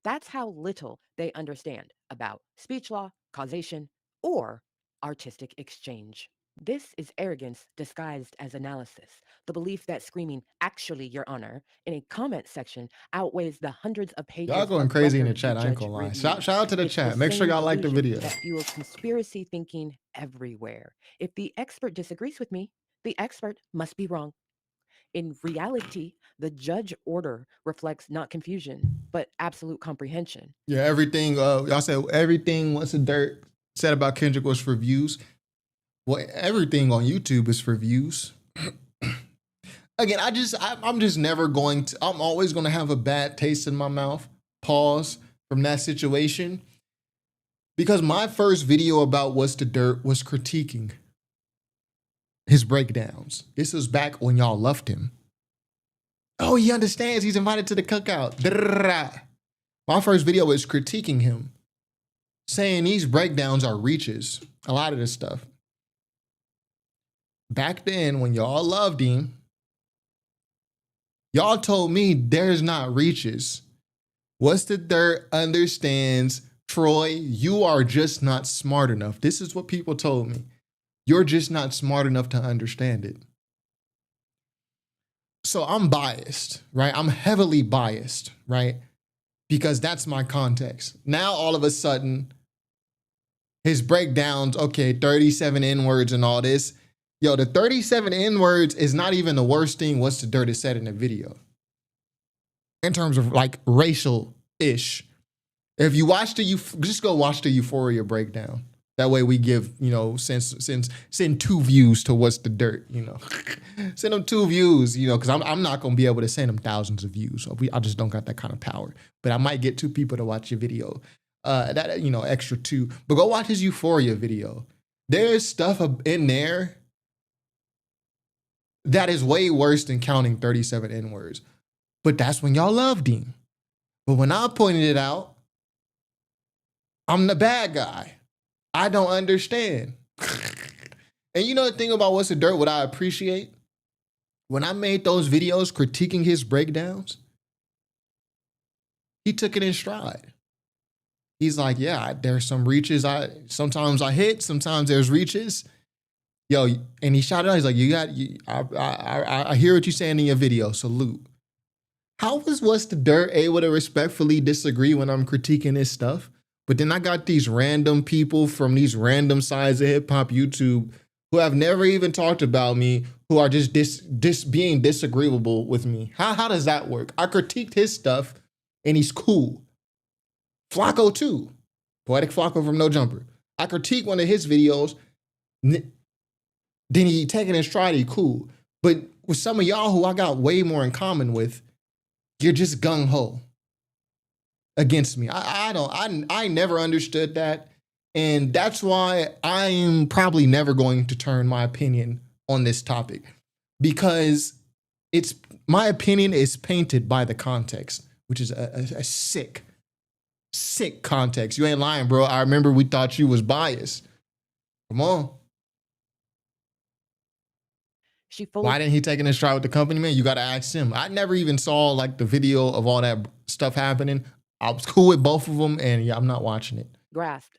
That's how little they understand about speech law, causation, or artistic exchange. This is arrogance disguised as analysis. The belief that screaming, "Actually, Your Honor," in a comment section outweighs the hundreds of pages. Y'all going of crazy in the record chat. I ain't judge gonna lie. review. Shout out to the It's chat. Make sure same y'all like the delusion video. that fuels conspiracy thinking everywhere. If the expert disagrees with me, the expert must be wrong. In reality, the judge order reflects not confusion, but absolute comprehension. Yeah, everything. Y'all said everything. What's the dirt said about Kendrick was for views. Well, everything on YouTube is for views. Again, I'm just never going to. I'm always going to have a bad taste in my mouth. Pause from that situation, because my first video about What's the Dirt was critiquing his breakdowns. This was back when y'all loved him. Oh, he understands. He's invited to the cookout. My first video was critiquing him, saying these breakdowns are reaches. A lot of this stuff. back then when y'all loved him, y'all told me there's not reaches. What's the dirt understands, Troy, you are just not smart enough. This is what people told me. You're just not smart enough to understand it. So I'm biased, right? I'm heavily biased, right? Because that's my context. Now, all of a sudden, his breakdowns, okay, 37 N-words and all this. Yo, the 37 N-words is not even the worst thing what's the dirt is said in the video. In terms of like racial-ish. If you watch just go watch the Euphoria breakdown. That way we give, you know, send 2 views to what's the dirt, you know. Send them 2 views, you know, because I'm not going to be able to send them thousands of views. So I just don't got that kind of power. But I might get 2 people to watch your video. That, you know, extra 2. But go watch his Euphoria video. There's stuff in there that is way worse than counting 37 N-words. But that's when y'all loved him. But when I pointed it out, I'm the bad guy. I don't understand. And you know the thing about what's the dirt, what I appreciate? When I made those videos critiquing his breakdowns, he took it in stride. He's like, yeah, there's some reaches. Sometimes I hit, sometimes there's reaches. Yo, and he shouted out, he's like, I hear what you're saying in your video, salute. How was What's the Dirt able to respectfully disagree when I'm critiquing his stuff? But then I got these random people from these random sides of hip hop YouTube who have never even talked about me, who are just being disagreeable with me. How does that work? I critiqued his stuff and he's cool. Flacco too. Poetic Flacco from No Jumper. I critique one of his videos, then he take it in stride, he cool. But with some of y'all who I got way more in common with, you're just gung-ho against me. I never understood that. And that's why I'm probably never going to turn my opinion on this topic, because my opinion is painted by the context, which is a sick context. You ain't lying, bro. I remember we thought you was biased. Come on. Why didn't he take it in stride with the company, man? You got to ask him. I never even saw like the video of all that stuff happening. I was cool with both of them, and yeah, I'm not watching it.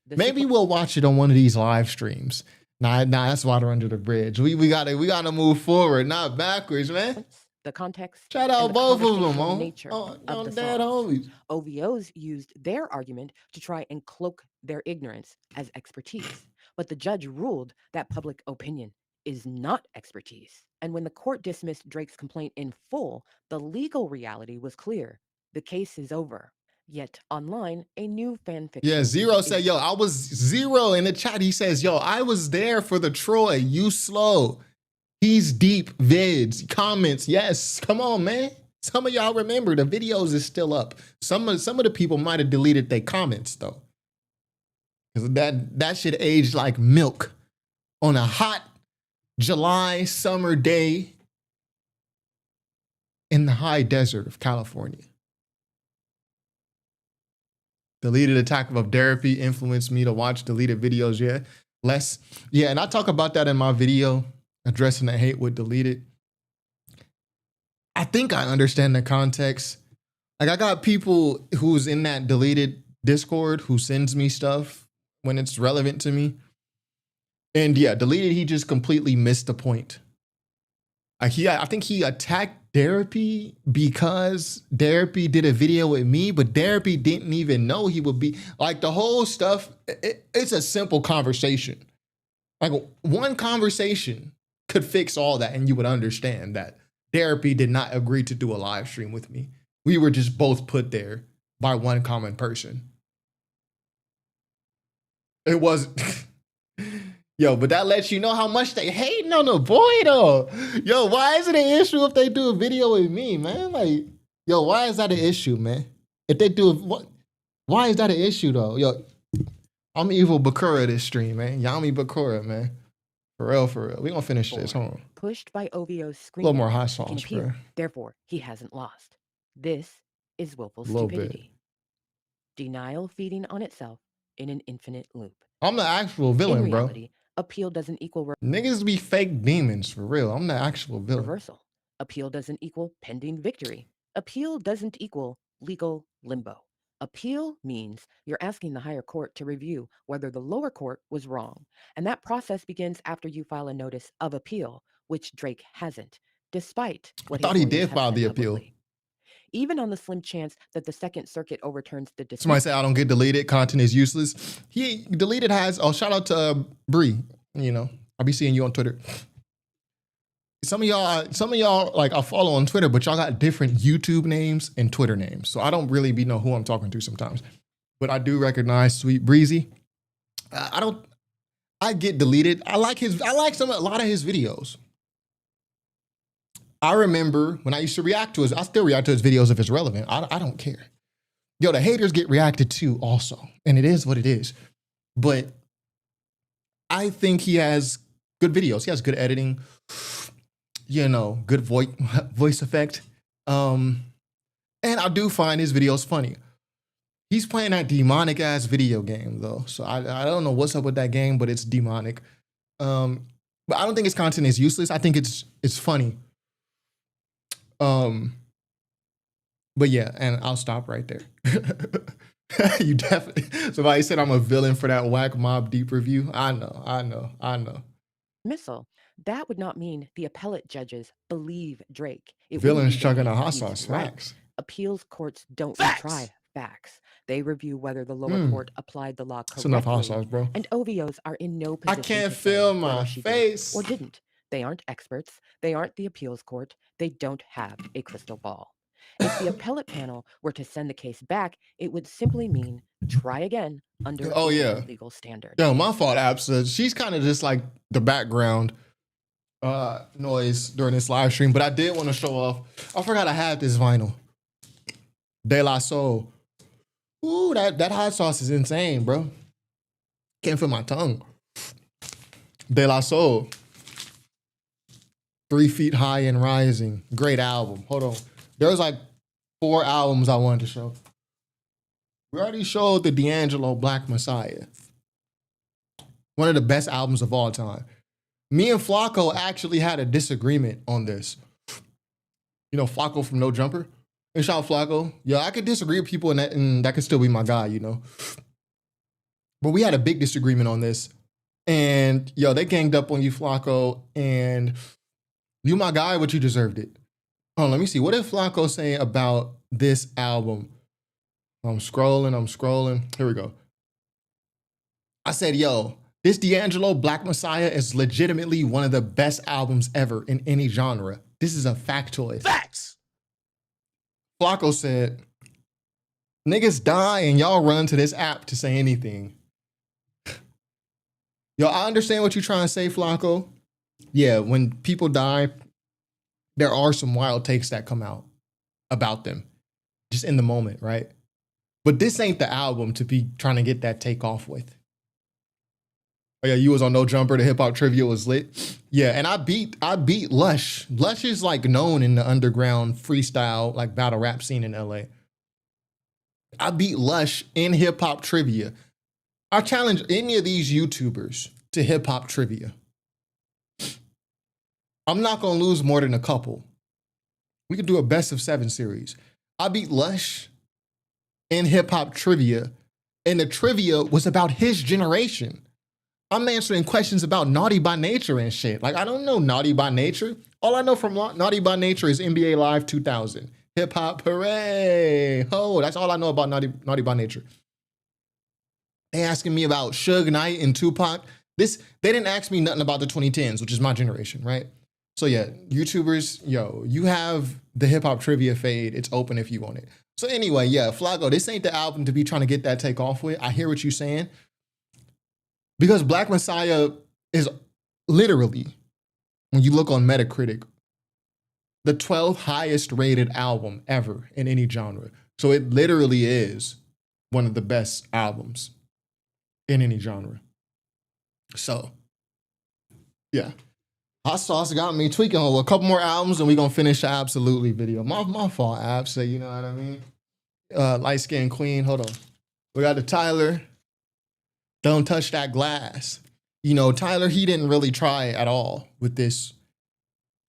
Maybe we'll watch it on one of these live streams. Nah, that's water under the bridge. We gotta move forward, not backwards, man. The context. Shout out both of them, on nature of the dead homies. OVOs used their argument to try and cloak their ignorance as expertise, but the judge ruled that public opinion is not expertise. And when the court dismissed Drake's complaint in full, the legal reality was clear. The case is over. Yet online, a new fanfiction. Yeah, Zero said, yo, I was Zero in the chat. He says, yo, I was there for the Troy. You slow. He's deep vids, comments. Yes, come on, man. Some of y'all remember the videos is still up. Some of the people might have deleted their comments though. Because that shit aged like milk on a hot July summer day in the high desert of California. Deleted Attack of Therapy influenced me to watch deleted videos, and I talk about that in my video, addressing the hate with deleted. I think I understand the context. Like, I got people who's in that deleted Discord who sends me stuff when it's relevant to me. And yeah, deleted, he just completely missed the point. I think he attacked Therapy because Therapy did a video with me, but Therapy didn't even know he would be like the whole stuff. It's a simple conversation. Like one conversation could fix all that, and you would understand that Therapy did not agree to do a live stream with me. We were just both put there by one common person. It was. Yo, but that lets you know how much they hating on the boy, though. Yo, why is it an issue if they do a video with me, man? Like, yo, why is that an issue, man? If they do what? Why is that an issue, though? Yo, I'm Evil Bakura this stream, man. Yami Bakura, man. For real. We gonna finish this. Hold on. Pushed by OVO's screen. A little more hot sauce, bro. Therefore, he hasn't lost. This is willful stupidity. Denial feeding on itself in an infinite loop. I'm the actual villain, in reality, Appeal doesn't equal Niggas be fake demons for real. I'm the actual villain. reversal. Appeal doesn't equal pending victory. Appeal doesn't equal legal limbo. Appeal means you're asking the higher court to review whether the lower court was wrong. And that process begins after you file a notice of appeal, which Drake hasn't, despite I what thought his he lawyers did have file said the appeal. publicly. Even on the slim chance that the Second Circuit overturns the Somebody dismissal, say I don't get deleted. Content is useless. He deleted has. Oh, shout out to Bree. You know, I'll be seeing you on Twitter. Some of y'all like I follow on Twitter, but y'all got different YouTube names and Twitter names, so I don't really know who I'm talking to sometimes. But I do recognize Sweet Breezy. I get deleted. I like a lot of his videos. I remember when I used to react to his. I still react to his videos if it's relevant. I don't care. Yo, the haters get reacted to also, and it is what it is. But I think he has good videos. He has good editing. You know, good voice effect. And I do find his videos funny. He's playing that demonic ass video game though. So I don't know what's up with that game, but it's demonic. But I don't think his content is useless. I think it's funny. But yeah, and I'll stop right there. You definitely, somebody said I'm a villain for that whack Mob Deep review. I know. dismissal, that would not mean the appellate judges believe Drake. It wouldn't Villains even chugging mean a hot he's sauce. right. Facts. Appeals courts don't Facts. retry facts. They review whether the lower court applied the law That's enough hot correctly. sauce, bro. And OVOs are in no I position can't to say feel whether my she did face. or didn't. They aren't experts. They aren't the appeals court. They don't have a crystal ball. If the appellate panel were to send the case back, it would simply mean try again under Oh, a yeah. fair legal standard. Yo, my fault, Absa. She's kind of just like the background noise during this live stream, but I did want to show off. I forgot I had this vinyl. De La Soul. Ooh, that hot sauce is insane, bro. Can't feel my tongue. De La Soul. 3 Feet High and Rising. Great album. Hold on. There was like 4 albums I wanted to show. We already showed the D'Angelo Black Messiah. One of the best albums of all time. Me and Flacco actually had a disagreement on this. You know, Flacco from No Jumper? And shout out Flacco. Yeah, I could disagree with people and that could still be my guy, you know? But we had a big disagreement on this. And, yo, they ganged up on you, Flacco, and you my guy, but you deserved it. Oh, let me see. What did Flacco say about this album? I'm scrolling. Here we go. I said, yo, this D'Angelo Black Messiah is legitimately one of the best albums ever in any genre. This is a factoid. Facts. Flacco said, niggas die and y'all run to this app to say anything. Yo, I understand what you're trying to say, Flacco. Yeah, when people die, there are some wild takes that come out about them just in the moment, right? But this ain't the album to be trying to get that take off with. Oh yeah, you was on No Jumper. The hip hop trivia was lit. Yeah, and I beat Lush. Lush is like known in the underground freestyle like battle rap scene in LA. I beat Lush in hip hop trivia. I challenge any of these YouTubers to hip hop trivia. I'm not gonna lose more than a couple. We could do a best of 7 series. I beat Lush in hip hop trivia, and the trivia was about his generation. I'm answering questions about Naughty by Nature and shit. Like, I don't know Naughty by Nature. All I know from Naughty by Nature is NBA Live 2000. Hip hop, hooray. Oh, that's all I know about Naughty by Nature. They asking me about Suge Knight and Tupac. They didn't ask me nothing about the 2010s, which is my generation, right? So yeah, YouTubers, yo, you have the hip hop trivia fade. It's open if you want it. So anyway, yeah, Flacco, this ain't the album to be trying to get that take off with. I hear what you're saying. Because Black Messiah is literally, when you look on Metacritic, the 12th highest rated album ever in any genre. So it literally is one of the best albums in any genre. So, yeah. Hot Sauce got me tweaking on a couple more albums and we're going to finish the Absolutely video. My fault, Abs, so you know what I mean? Light Skin Queen, hold on. We got the Tyler. Don't touch that glass. You know, Tyler, he didn't really try at all with this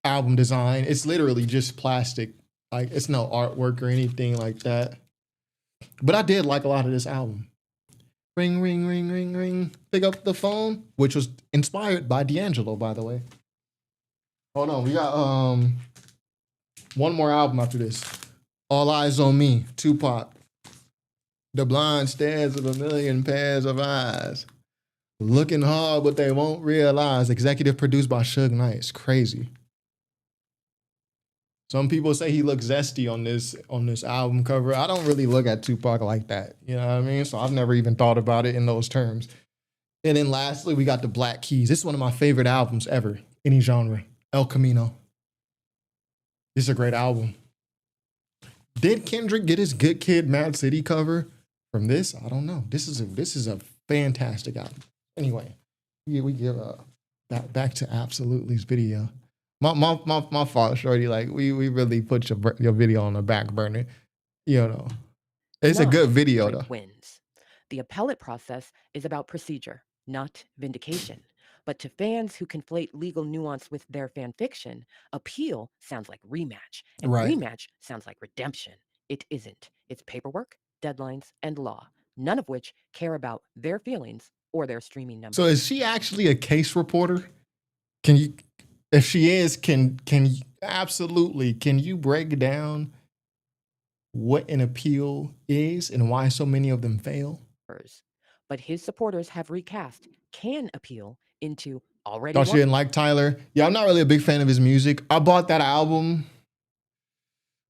album design. It's literally just plastic. Like it's no artwork or anything like that. But I did like a lot of this album. Ring, ring, ring, ring, ring. Pick up the phone, which was inspired by D'Angelo, by the way. Hold on, we got one more album after this. All Eyes on Me, Tupac. The blind stares of a million pairs of eyes. Looking hard, but they won't realize. Executive produced by Suge Knight. It's crazy. Some people say he looks zesty on this album cover. I don't really look at Tupac like that. You know what I mean? So I've never even thought about it in those terms. And then lastly, we got the Black Keys. This is one of my favorite albums ever, any genre. El Camino. This is a great album. Did Kendrick get his Good Kid, Mad City cover from this? I don't know. This is a fantastic album. Anyway, we give back to Absolutely's video. My fault, Shorty. Like we really put your video on the back burner. You know, it's a Not good video Drake though. wins. The appellate process is about procedure, not vindication. But to fans who conflate legal nuance with their fan fiction, appeal sounds like rematch, and Right. rematch sounds like redemption. It isn't. It's paperwork, deadlines, and law, none of which care about their feelings or their streaming numbers. So is she actually a case reporter? Can you, if she is, can absolutely, can you break down what an appeal is and why so many of them fail? But his supporters have recast can appeal into already. Thought you didn't like Tyler? Yeah, I'm not really a big fan of his music. I bought that album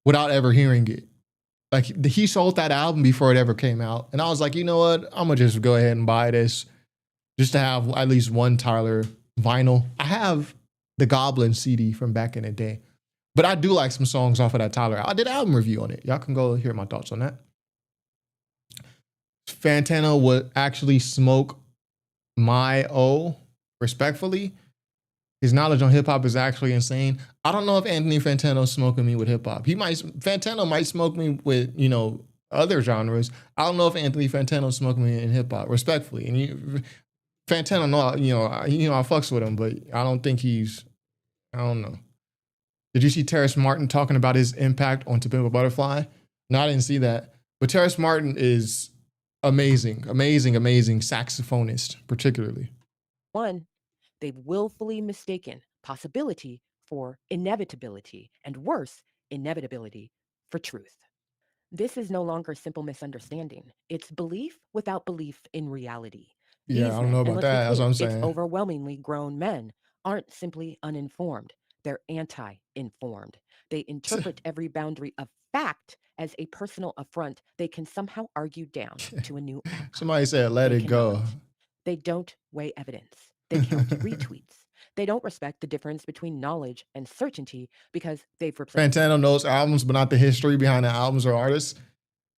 without ever hearing it. Like he sold that album before it ever came out. And I was like, you know what? I'm gonna just go ahead and buy this just to have at least one Tyler vinyl. I have the Goblin CD from back in the day. But I do like some songs off of that Tyler. I did an album review on it. Y'all can go hear my thoughts on that. Fantano would actually smoke my O respectfully. His knowledge on hip hop is actually insane. I don't know if Anthony Fantano's smoking me with hip hop. Fantano might smoke me with, you know, other genres. I don't know if Anthony Fantano's smoking me in hip hop, respectfully. And Fantano, I fucks with him, but I don't think I don't know. Did you see Terrace Martin talking about his impact on To Pimp a Butterfly? No, I didn't see that. But Terrace Martin is amazing saxophonist, particularly. One, they've willfully mistaken possibility for inevitability, and worse, inevitability for truth. This is no longer simple misunderstanding. It's belief without belief in reality. Yeah, These I don't men, know and about let's be that. That's what I'm clear, saying. it's overwhelmingly grown men, aren't simply uninformed. They're anti-informed. They interpret every boundary of fact as a personal affront they can somehow argue down to a new outcome. Somebody said, let They it go. cannot. They don't weigh evidence. They count retweets. They don't respect the difference between knowledge and certainty because they've replaced Fantano knows albums, but not the history behind the albums or artists.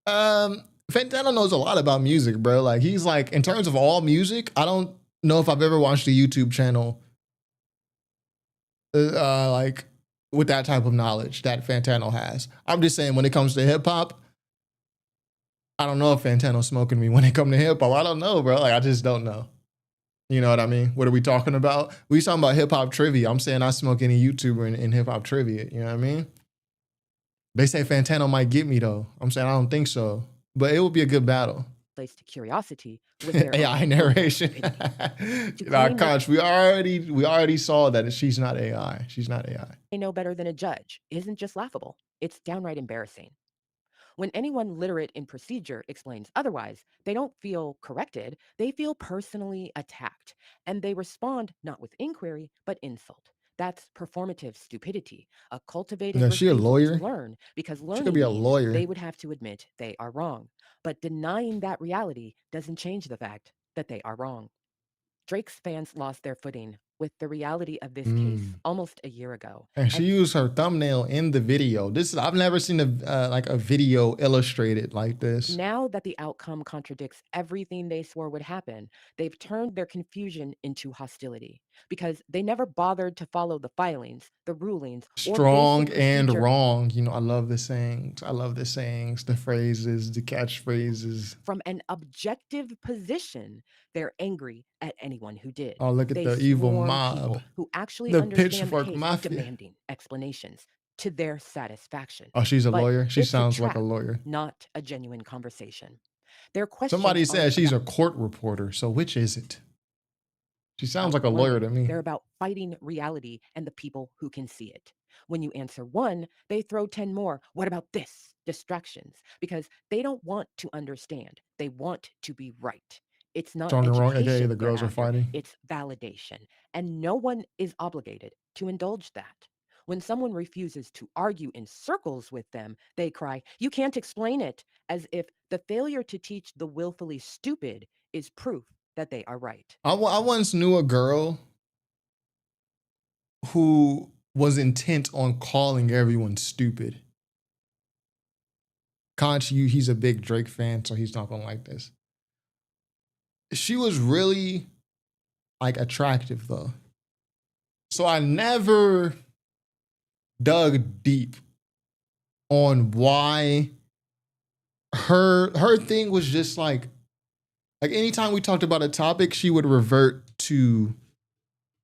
Fantano knows a lot about music, bro. Like he's like, in terms of all music, I don't know if I've ever watched a YouTube channel like with that type of knowledge that Fantano has. I'm just saying when it comes to hip hop, I don't know if Fantano's smoking me when it comes to hip hop. I don't know, bro. Like I just don't know. You know what I mean? What are we talking about? We talking about hip hop trivia. I'm saying I smoke any YouTuber in hip hop trivia. You know what I mean? They say Fantano might get me though. I'm saying I don't think so, but it would be a good battle. place to curiosity with their AI own narration. stupidity. Nah, claim that- Koch, we already saw that she's not AI. She's not AI. They know better than a judge isn't just laughable, it's downright embarrassing. When anyone literate in procedure explains otherwise, they don't feel corrected, they feel personally attacked, and they respond not with inquiry, but insult. That's performative stupidity, a cultivated Yeah, she a refusal lawyer? to learn, because learning could be a means lawyer. they would have to admit they are wrong. But denying that reality doesn't change the fact that they are wrong. Drake's fans lost their footing with the reality of this case Mm. almost a year ago. And she used her thumbnail in the video. I've never seen a video illustrated like this. Now that the outcome contradicts everything they swore would happen, they've turned their confusion into hostility because they never bothered to follow the filings, the rulings, or Strong basic and procedure. wrong. You know, I love the sayings. I love the sayings, the phrases, the catchphrases. From an objective position, they're angry at anyone who did. Oh, look at They the evil swarm mob. people who actually The understand the pitchfork case, mafia. demanding explanations to their satisfaction. Oh, she's a But lawyer? She it's sounds like a trap, lawyer. not a genuine conversation. Their questions Somebody aren't said she's about a court reporter. So which is it? She sounds like a one. lawyer to me. They're about fighting reality and the people who can see it. When you answer one, they throw 10 more. What about this? Distractions. Because they don't want to understand. They want to be right. It's not Strong and wrong, aka education the they're girls are after, fighting. it's validation. And no one is obligated to indulge that. When someone refuses to argue in circles with them, they cry, "You can't explain it," as if the failure to teach the willfully stupid is proof that they are right. I once knew a girl who was intent on calling everyone stupid. Conch, he's a big Drake fan, so he's not gonna like this. She was really like attractive though. So I never dug deep on why her thing was just like anytime we talked about a topic, she would revert to,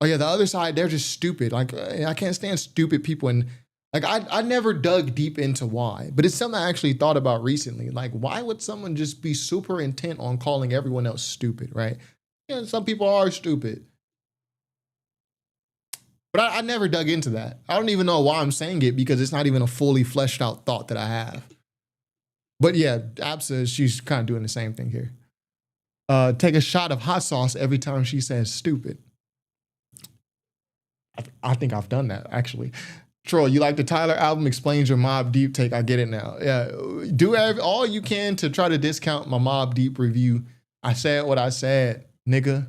oh yeah, the other side, they're just stupid. Like I can't stand stupid people. And like I never dug deep into why, but it's something I actually thought about recently. Like, why would someone just be super intent on calling everyone else stupid, right? Yeah, some people are stupid. But I never dug into that. I don't even know why I'm saying it because it's not even a fully fleshed out thought that I have. But yeah, Ab says she's kind of doing the same thing here. Take a shot of hot sauce every time she says stupid. I think I've done that, actually. Troy, you like the Tyler album? Explains your Mobb Deep take. I get it now. Yeah, do all you can to try to discount my Mobb Deep review. I said what I said, nigga.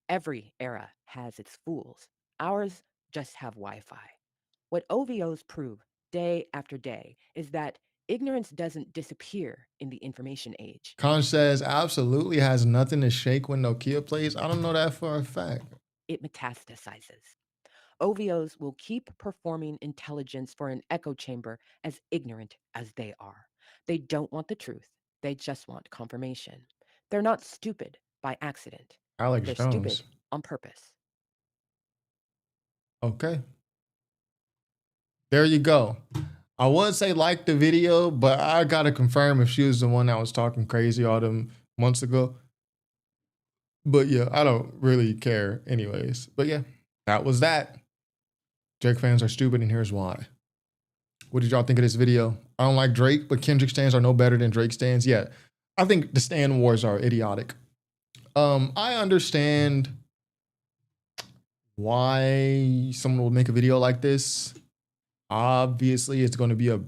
Every era has its fools. Ours just have Wi-Fi. What OVOs prove day after day is that ignorance doesn't disappear in the information age. Conch says absolutely has nothing to shake when Nokia plays. I don't know that for a fact. It metastasizes. OVOs will keep performing intelligence for an echo chamber as ignorant as they are. They don't want the truth. They just want confirmation. They're not stupid by accident. Alex They're Jones. stupid on purpose. Okay. There you go. I would say like the video, but I gotta confirm if she was the one that was talking crazy all them months ago. But yeah, I don't really care anyways. But yeah, that was that. Drake fans are stupid and here's why. What did y'all think of this video? I don't like Drake, but Kendrick stans are no better than Drake stans. Yeah, I think the stan wars are idiotic. I understand why someone would make a video like this. Obviously, it's going to be a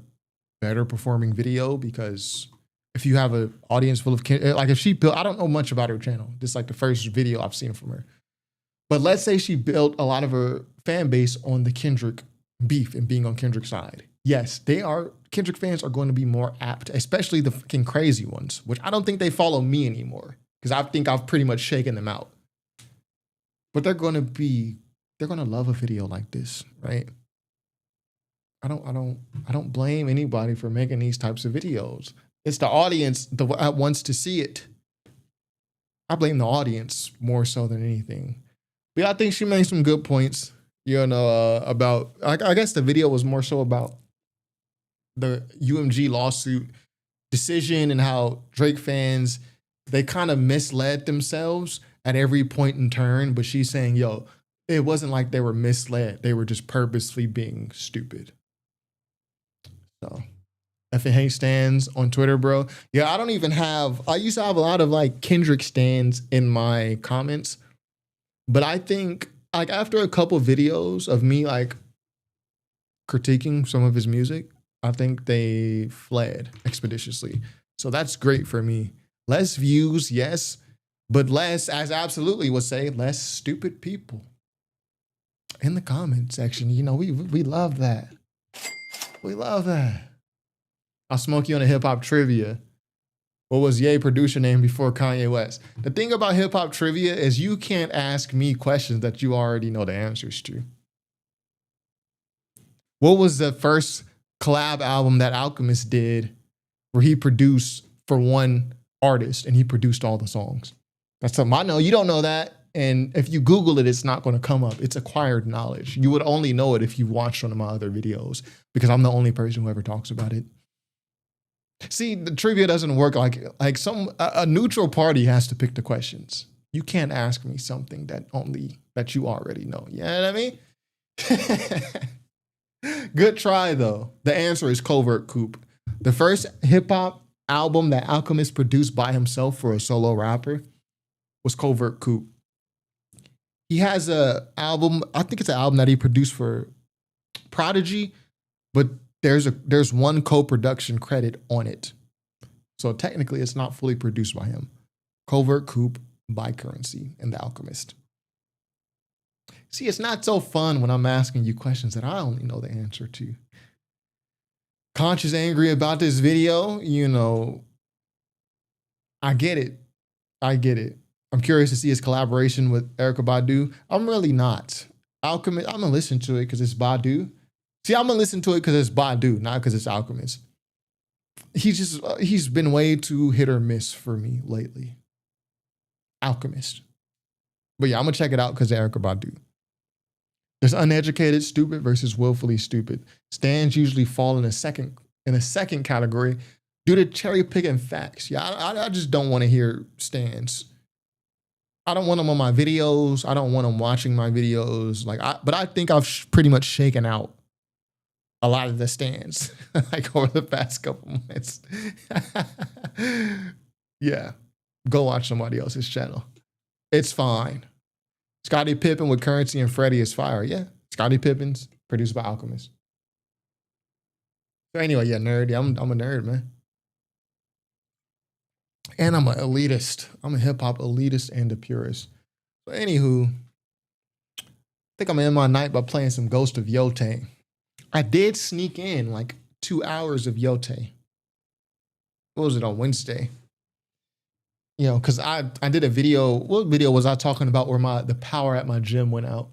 better performing video because if you have an audience full of like if she built, I don't know much about her channel. This is like the first video I've seen from her. But let's say she built a lot of her fan base on the Kendrick beef and being on Kendrick's side. Yes, Kendrick fans are going to be more apt, especially the fucking crazy ones, which I don't think they follow me anymore because I think I've pretty much shaken them out. But they're going to love a video like this, right? I don't blame anybody for making these types of videos. It's the audience that wants to see it. I blame the audience more so than anything. But yeah, I think she made some good points, about, I guess the video was more so about the UMG lawsuit decision and how Drake fans, they kind of misled themselves at every point in turn. But she's saying, yo, it wasn't like they were misled. They were just purposely being stupid. So if it hate stands on Twitter, bro. Yeah, I used to have a lot of like Kendrick stands in my comments. But I think like after a couple videos of me like critiquing some of his music, I think they fled expeditiously. So that's great for me. Less views, yes. but less, as Absolutely would say, less stupid people in the comment section. You know, we love that. We love that. I'll smoke you on a hip hop trivia. What was Ye producer name before Kanye West? The thing about hip hop trivia is you can't ask me questions that you already know the answers to. What was the first collab album that Alchemist did where he produced for one artist and he produced all the songs? That's something I know. You don't know that. And if you Google it, it's not going to come up. It's acquired knowledge. You would only know it if you watched one of my other videos because I'm the only person who ever talks about it. See, the trivia doesn't work like a neutral party has to pick the questions. You can't ask me something that you already know. You know what I mean? Good try though. The answer is Covert Coup. The first hip hop album that Alchemist produced by himself for a solo rapper was Covert Coup. He has a album, I think it's an album that he produced for Prodigy, but there's one co-production credit on it. So technically it's not fully produced by him. Covert Coup by Currency and The Alchemist. See, it's not so fun when I'm asking you questions that I only know the answer to. Conch is angry about this video. You know, I get it. I'm curious to see his collaboration with Erykah Badu. I'm really not. Alchemist, I'm gonna listen to it because it's Badu. See, I'm gonna listen to it because it's Badu, not because it's Alchemist. He's been way too hit or miss for me lately. Alchemist. But yeah, I'm gonna check it out because of Erykah Badu. There's uneducated stupid versus willfully stupid. Stans usually fall in a second category due to cherry picking facts. Yeah, I just don't want to hear stans. I don't want them on my videos. I don't want them watching my videos. But I think I've pretty much shaken out a lot of the stans like over the past couple months. Yeah, go watch somebody else's channel. It's fine. Scottie Pippen with Currency and Freddie is fire. Yeah, Scottie Pippen's produced by Alchemist. So anyway, yeah, nerdy. I'm a nerd, man. And I'm an elitist. I'm a hip hop elitist and a purist. So anywho, I think I'm gonna end my night by playing some Ghost of Yote. I did sneak in like 2 hours of Yote. What was it, on Wednesday? You know, because I did a video. What video was I talking about where the power at my gym went out?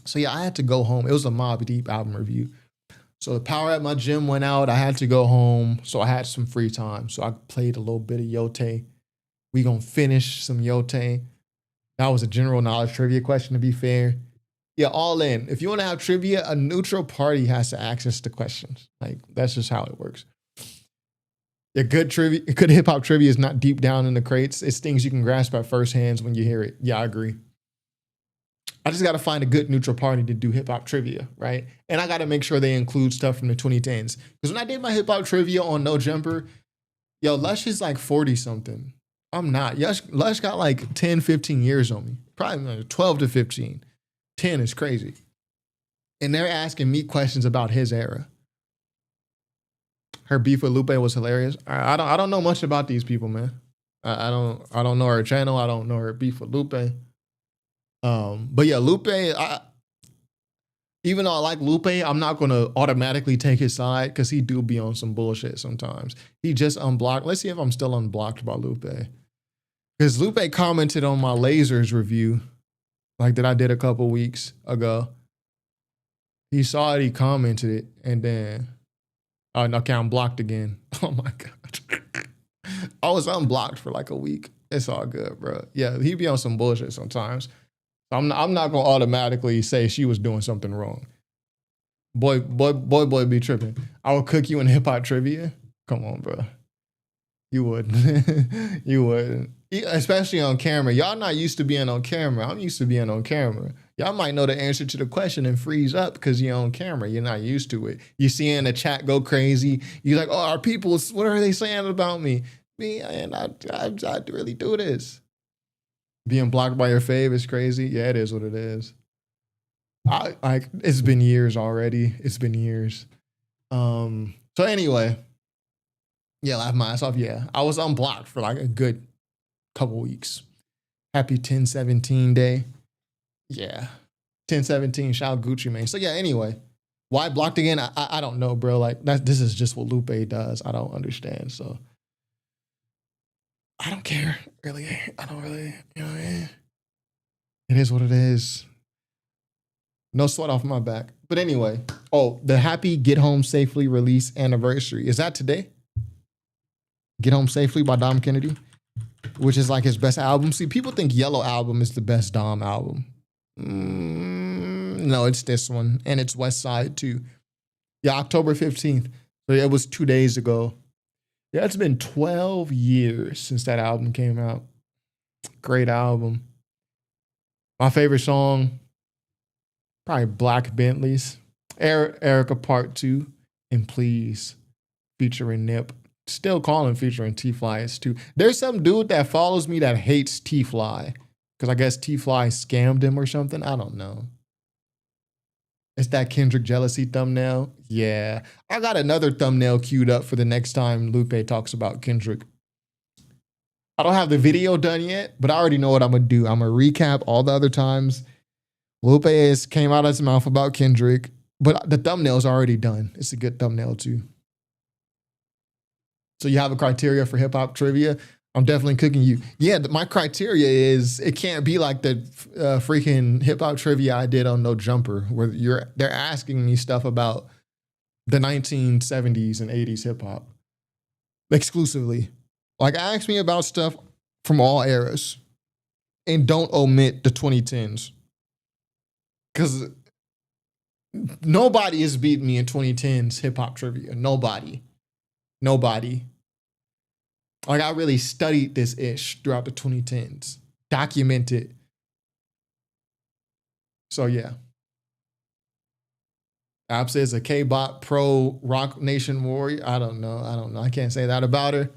So yeah, I had to go home. It was a Mobb Deep album review. So the power at my gym went out. I had to go home. So I had some free time. So I played a little bit of Yote. We gonna finish some Yote. That was a general knowledge trivia question, to be fair. Yeah, all in. If you want to have trivia, a neutral party has to access the questions. Like, that's just how it works. Yeah, good hip hop trivia is not deep down in the crates. It's things you can grasp at first hands when you hear it. Yeah, I agree. I just got to find a good neutral party to do hip hop trivia, right? And I got to make sure they include stuff from the 2010s. Because when I did my hip hop trivia on No Jumper, yo, Lush is like 40 something. I'm not. Lush got like 10, 15 years on me. Probably like 12 to 15. 10 is crazy. And they're asking me questions about his era. Her beef with Lupe was hilarious. I don't know much about these people, man. I don't know her channel. I don't know her beef with Lupe. But yeah, Lupe, even though I like Lupe, I'm not gonna automatically take his side because he do be on some bullshit sometimes. He just unblocked. Let's see if I'm still unblocked by Lupe. Because Lupe commented on my Lasers review, like that I did a couple weeks ago. He saw it, he commented it, and then okay, I'm blocked again. Oh my God. I was unblocked for like a week. It's all good, bro. Yeah, he be on some bullshit sometimes. So I'm not gonna automatically say she was doing something wrong. Boy be tripping. I would cook you in hip hop trivia. Come on, bro. You wouldn't. You wouldn't. Especially on camera. Y'all not used to being on camera. I'm used to being on camera. Y'all might know the answer to the question and freeze up because you're on camera. You're not used to it. You seeing the chat go crazy. You're like, oh, our people, what are they saying about me? Me, and I really do this. Being blocked by your fave is crazy. Yeah, it is what it is. It's been years already. It's been years. So anyway, yeah, laugh my ass off. Yeah, I was unblocked for like a good couple weeks. Happy 10/17 day. Yeah. 10/17, shout out Gucci Mane. So yeah, anyway. Why blocked again? I don't know, bro. Like this is just what Lupe does. I don't understand. So I don't care, really. I don't really, you know what I mean? It is what it is. No sweat off my back. But anyway, the Happy Get Home Safely release anniversary. Is that today? Get Home Safely by Dom Kennedy, which is like his best album. See, people think Yellow Album is the best Dom album. No, it's this one. And it's West Side too. Yeah, October 15th. So it was 2 days ago. Yeah, it's been 12 years since that album came out. Great album. My favorite song, probably Black Bentleys. Erica Part 2 and Please featuring Nip. Still calling featuring T-Fly too. There's some dude that follows me that hates T-Fly because I guess T-Fly scammed him or something. I don't know. It's that Kendrick jealousy thumbnail. Yeah. I got another thumbnail queued up for the next time Lupe talks about Kendrick. I don't have the video done yet, but I already know what I'm going to do. I'm going to recap all the other times Lupe came out of his mouth about Kendrick, but the thumbnail's already done. It's a good thumbnail too. So you have a criteria for hip hop trivia. I'm definitely cooking you. Yeah, my criteria is it can't be like the freaking hip hop trivia I did on No Jumper, where they're asking me stuff about the 1970s and 80s hip hop exclusively. Like, ask me about stuff from all eras, and don't omit the 2010s, because nobody has beat me in 2010s hip hop trivia. Nobody. Like, I really studied this ish throughout the 2010s, documented. So yeah. App says a K-Bot pro Rock Nation warrior. I don't know. I can't say that about her.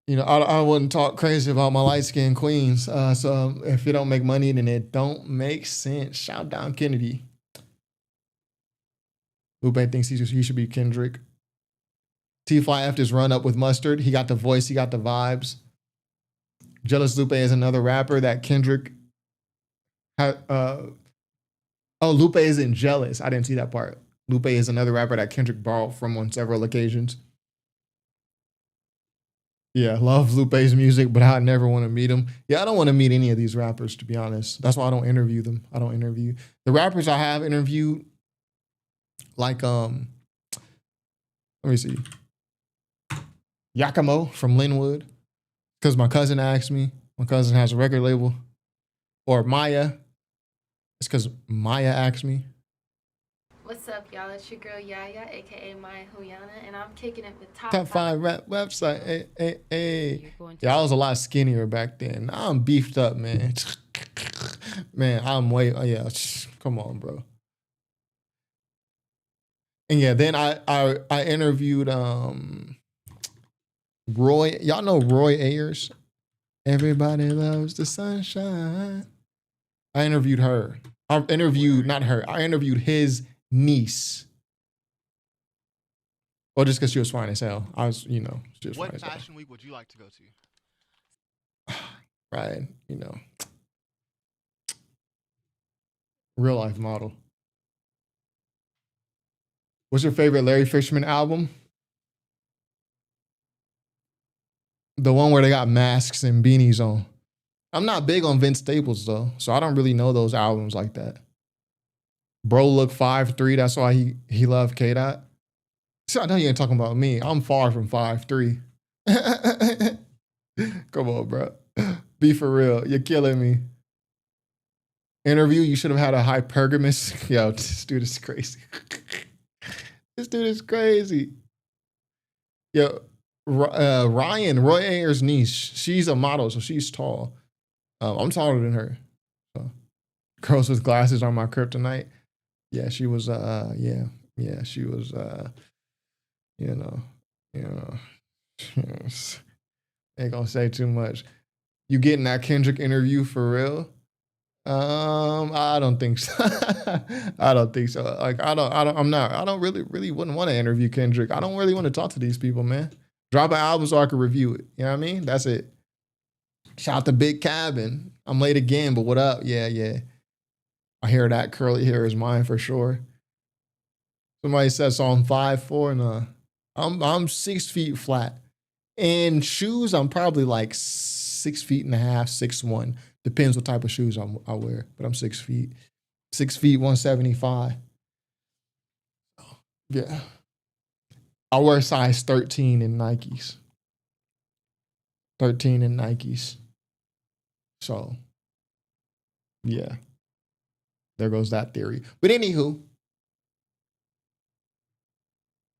You know, I wouldn't talk crazy about my light-skinned queens. So if you don't make money, then it don't make sense. Shout down Kennedy. Lupe thinks he should be Kendrick. T-Fly effed his run up with Mustard. He got the voice, he got the vibes. Jealous Lupe is another rapper that Kendrick had. Lupe isn't jealous. I didn't see that part. Lupe is another rapper that Kendrick borrowed from on several occasions. Yeah, love Lupe's music, but I never want to meet him. Yeah, I don't want to meet any of these rappers, to be honest. That's why I don't interview them. I don't interview. The rappers I have interviewed, like, let me see. Yakimo from Linwood, because my cousin asked me. My cousin has a record label. Or Maya. It's because Maya asked me. What's up, y'all? It's your girl Yaya, aka Maya Huyana, and I'm kicking it with Top 5 rap website. Hey. Yeah, I was a lot skinnier back then. Now I'm beefed up, man. Man, I'm way, yeah, come on, bro. And yeah, then I interviewed Roy. Y'all know Roy Ayers? Everybody loves the sunshine. I interviewed her. I interviewed his niece. Well, just because she was fine as hell. I was, she was What fine as hell. fashion week would you like to go to? Right, real life model. What's your favorite Larry Fishman album? The one where they got masks and beanies on. I'm not big on Vince Staples though, so I don't really know those albums like that. Bro look 5'3", that's why he loved K-Dot. So I know you ain't talking about me. I'm far from 5'3". Come on, bro. Be for real. You're killing me. Interview, you should have had a hypergamous. Yo, this dude is crazy. This dude is crazy. Yo, Ryan, Roy Ayers' niece, she's a model, so she's tall. I'm taller than her. So. Girls with glasses are my kryptonite. Yeah, she was, she was, ain't gonna say too much. You getting that Kendrick interview for real? I don't think so. I don't think so. Like, I don't really wouldn't want to interview Kendrick. I don't really want to talk to these people, man. Drop an album so I can review it. You know what I mean? That's it. Shout out to Big Cabin. I'm late again, but what up? Yeah, yeah. I hear that curly hair is mine for sure. Somebody says so I'm 5'4", and I'm 6 feet flat. In shoes, I'm probably like 6 feet and a half, 6'1". Depends what type of shoes I wear, but I'm 6 feet. 6 feet, 175. Yeah. I wear size 13 in Nikes. 13 in Nikes. So, yeah. There goes that theory. But anywho,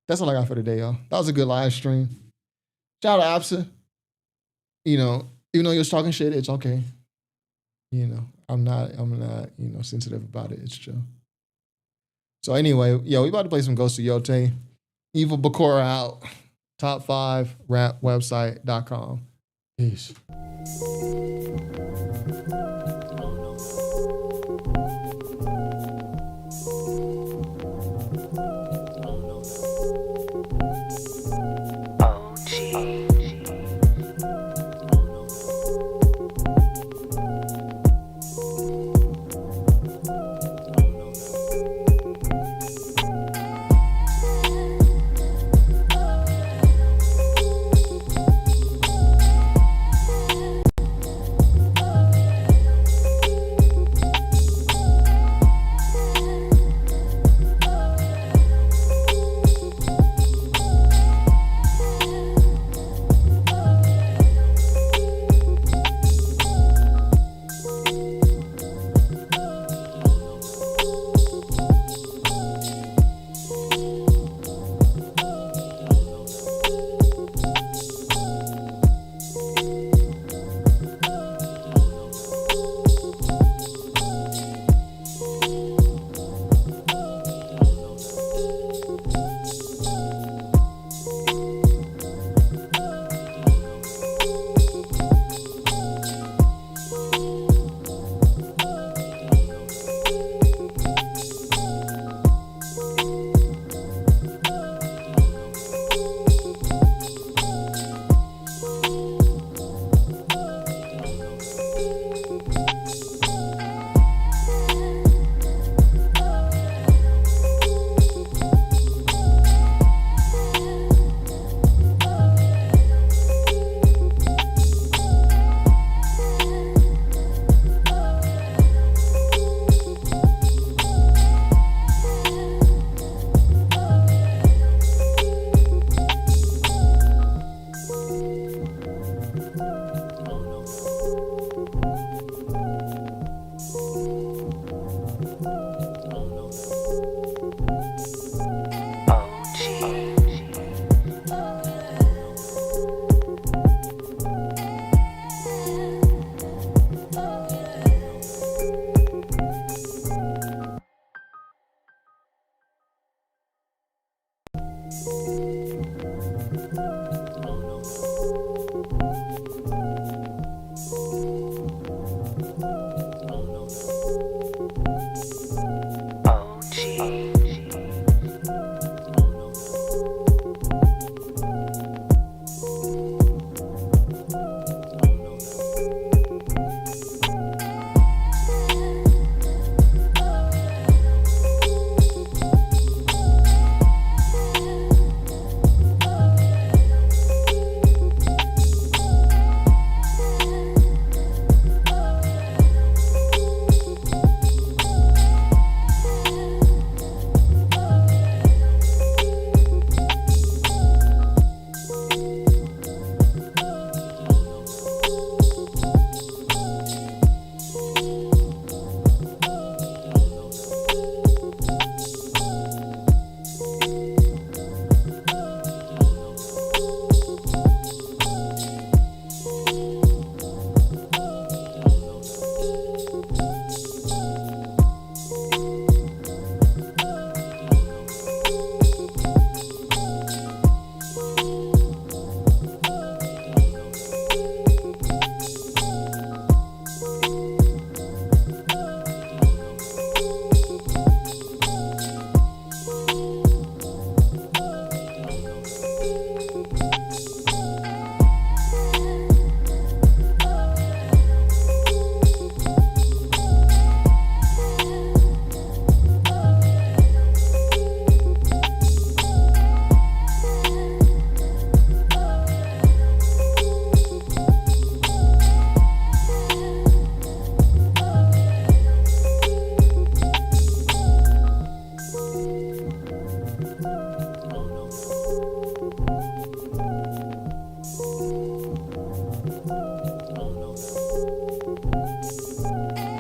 that's all I got for today, y'all. That was a good live stream. Shout out to Absa. You know, even though you was talking shit, it's okay. You know, I'm not, sensitive about it. It's chill. So anyway, yo, we about to play some Ghost of Yote. Evil Bakura out. Top 5 rap website.com. Peace.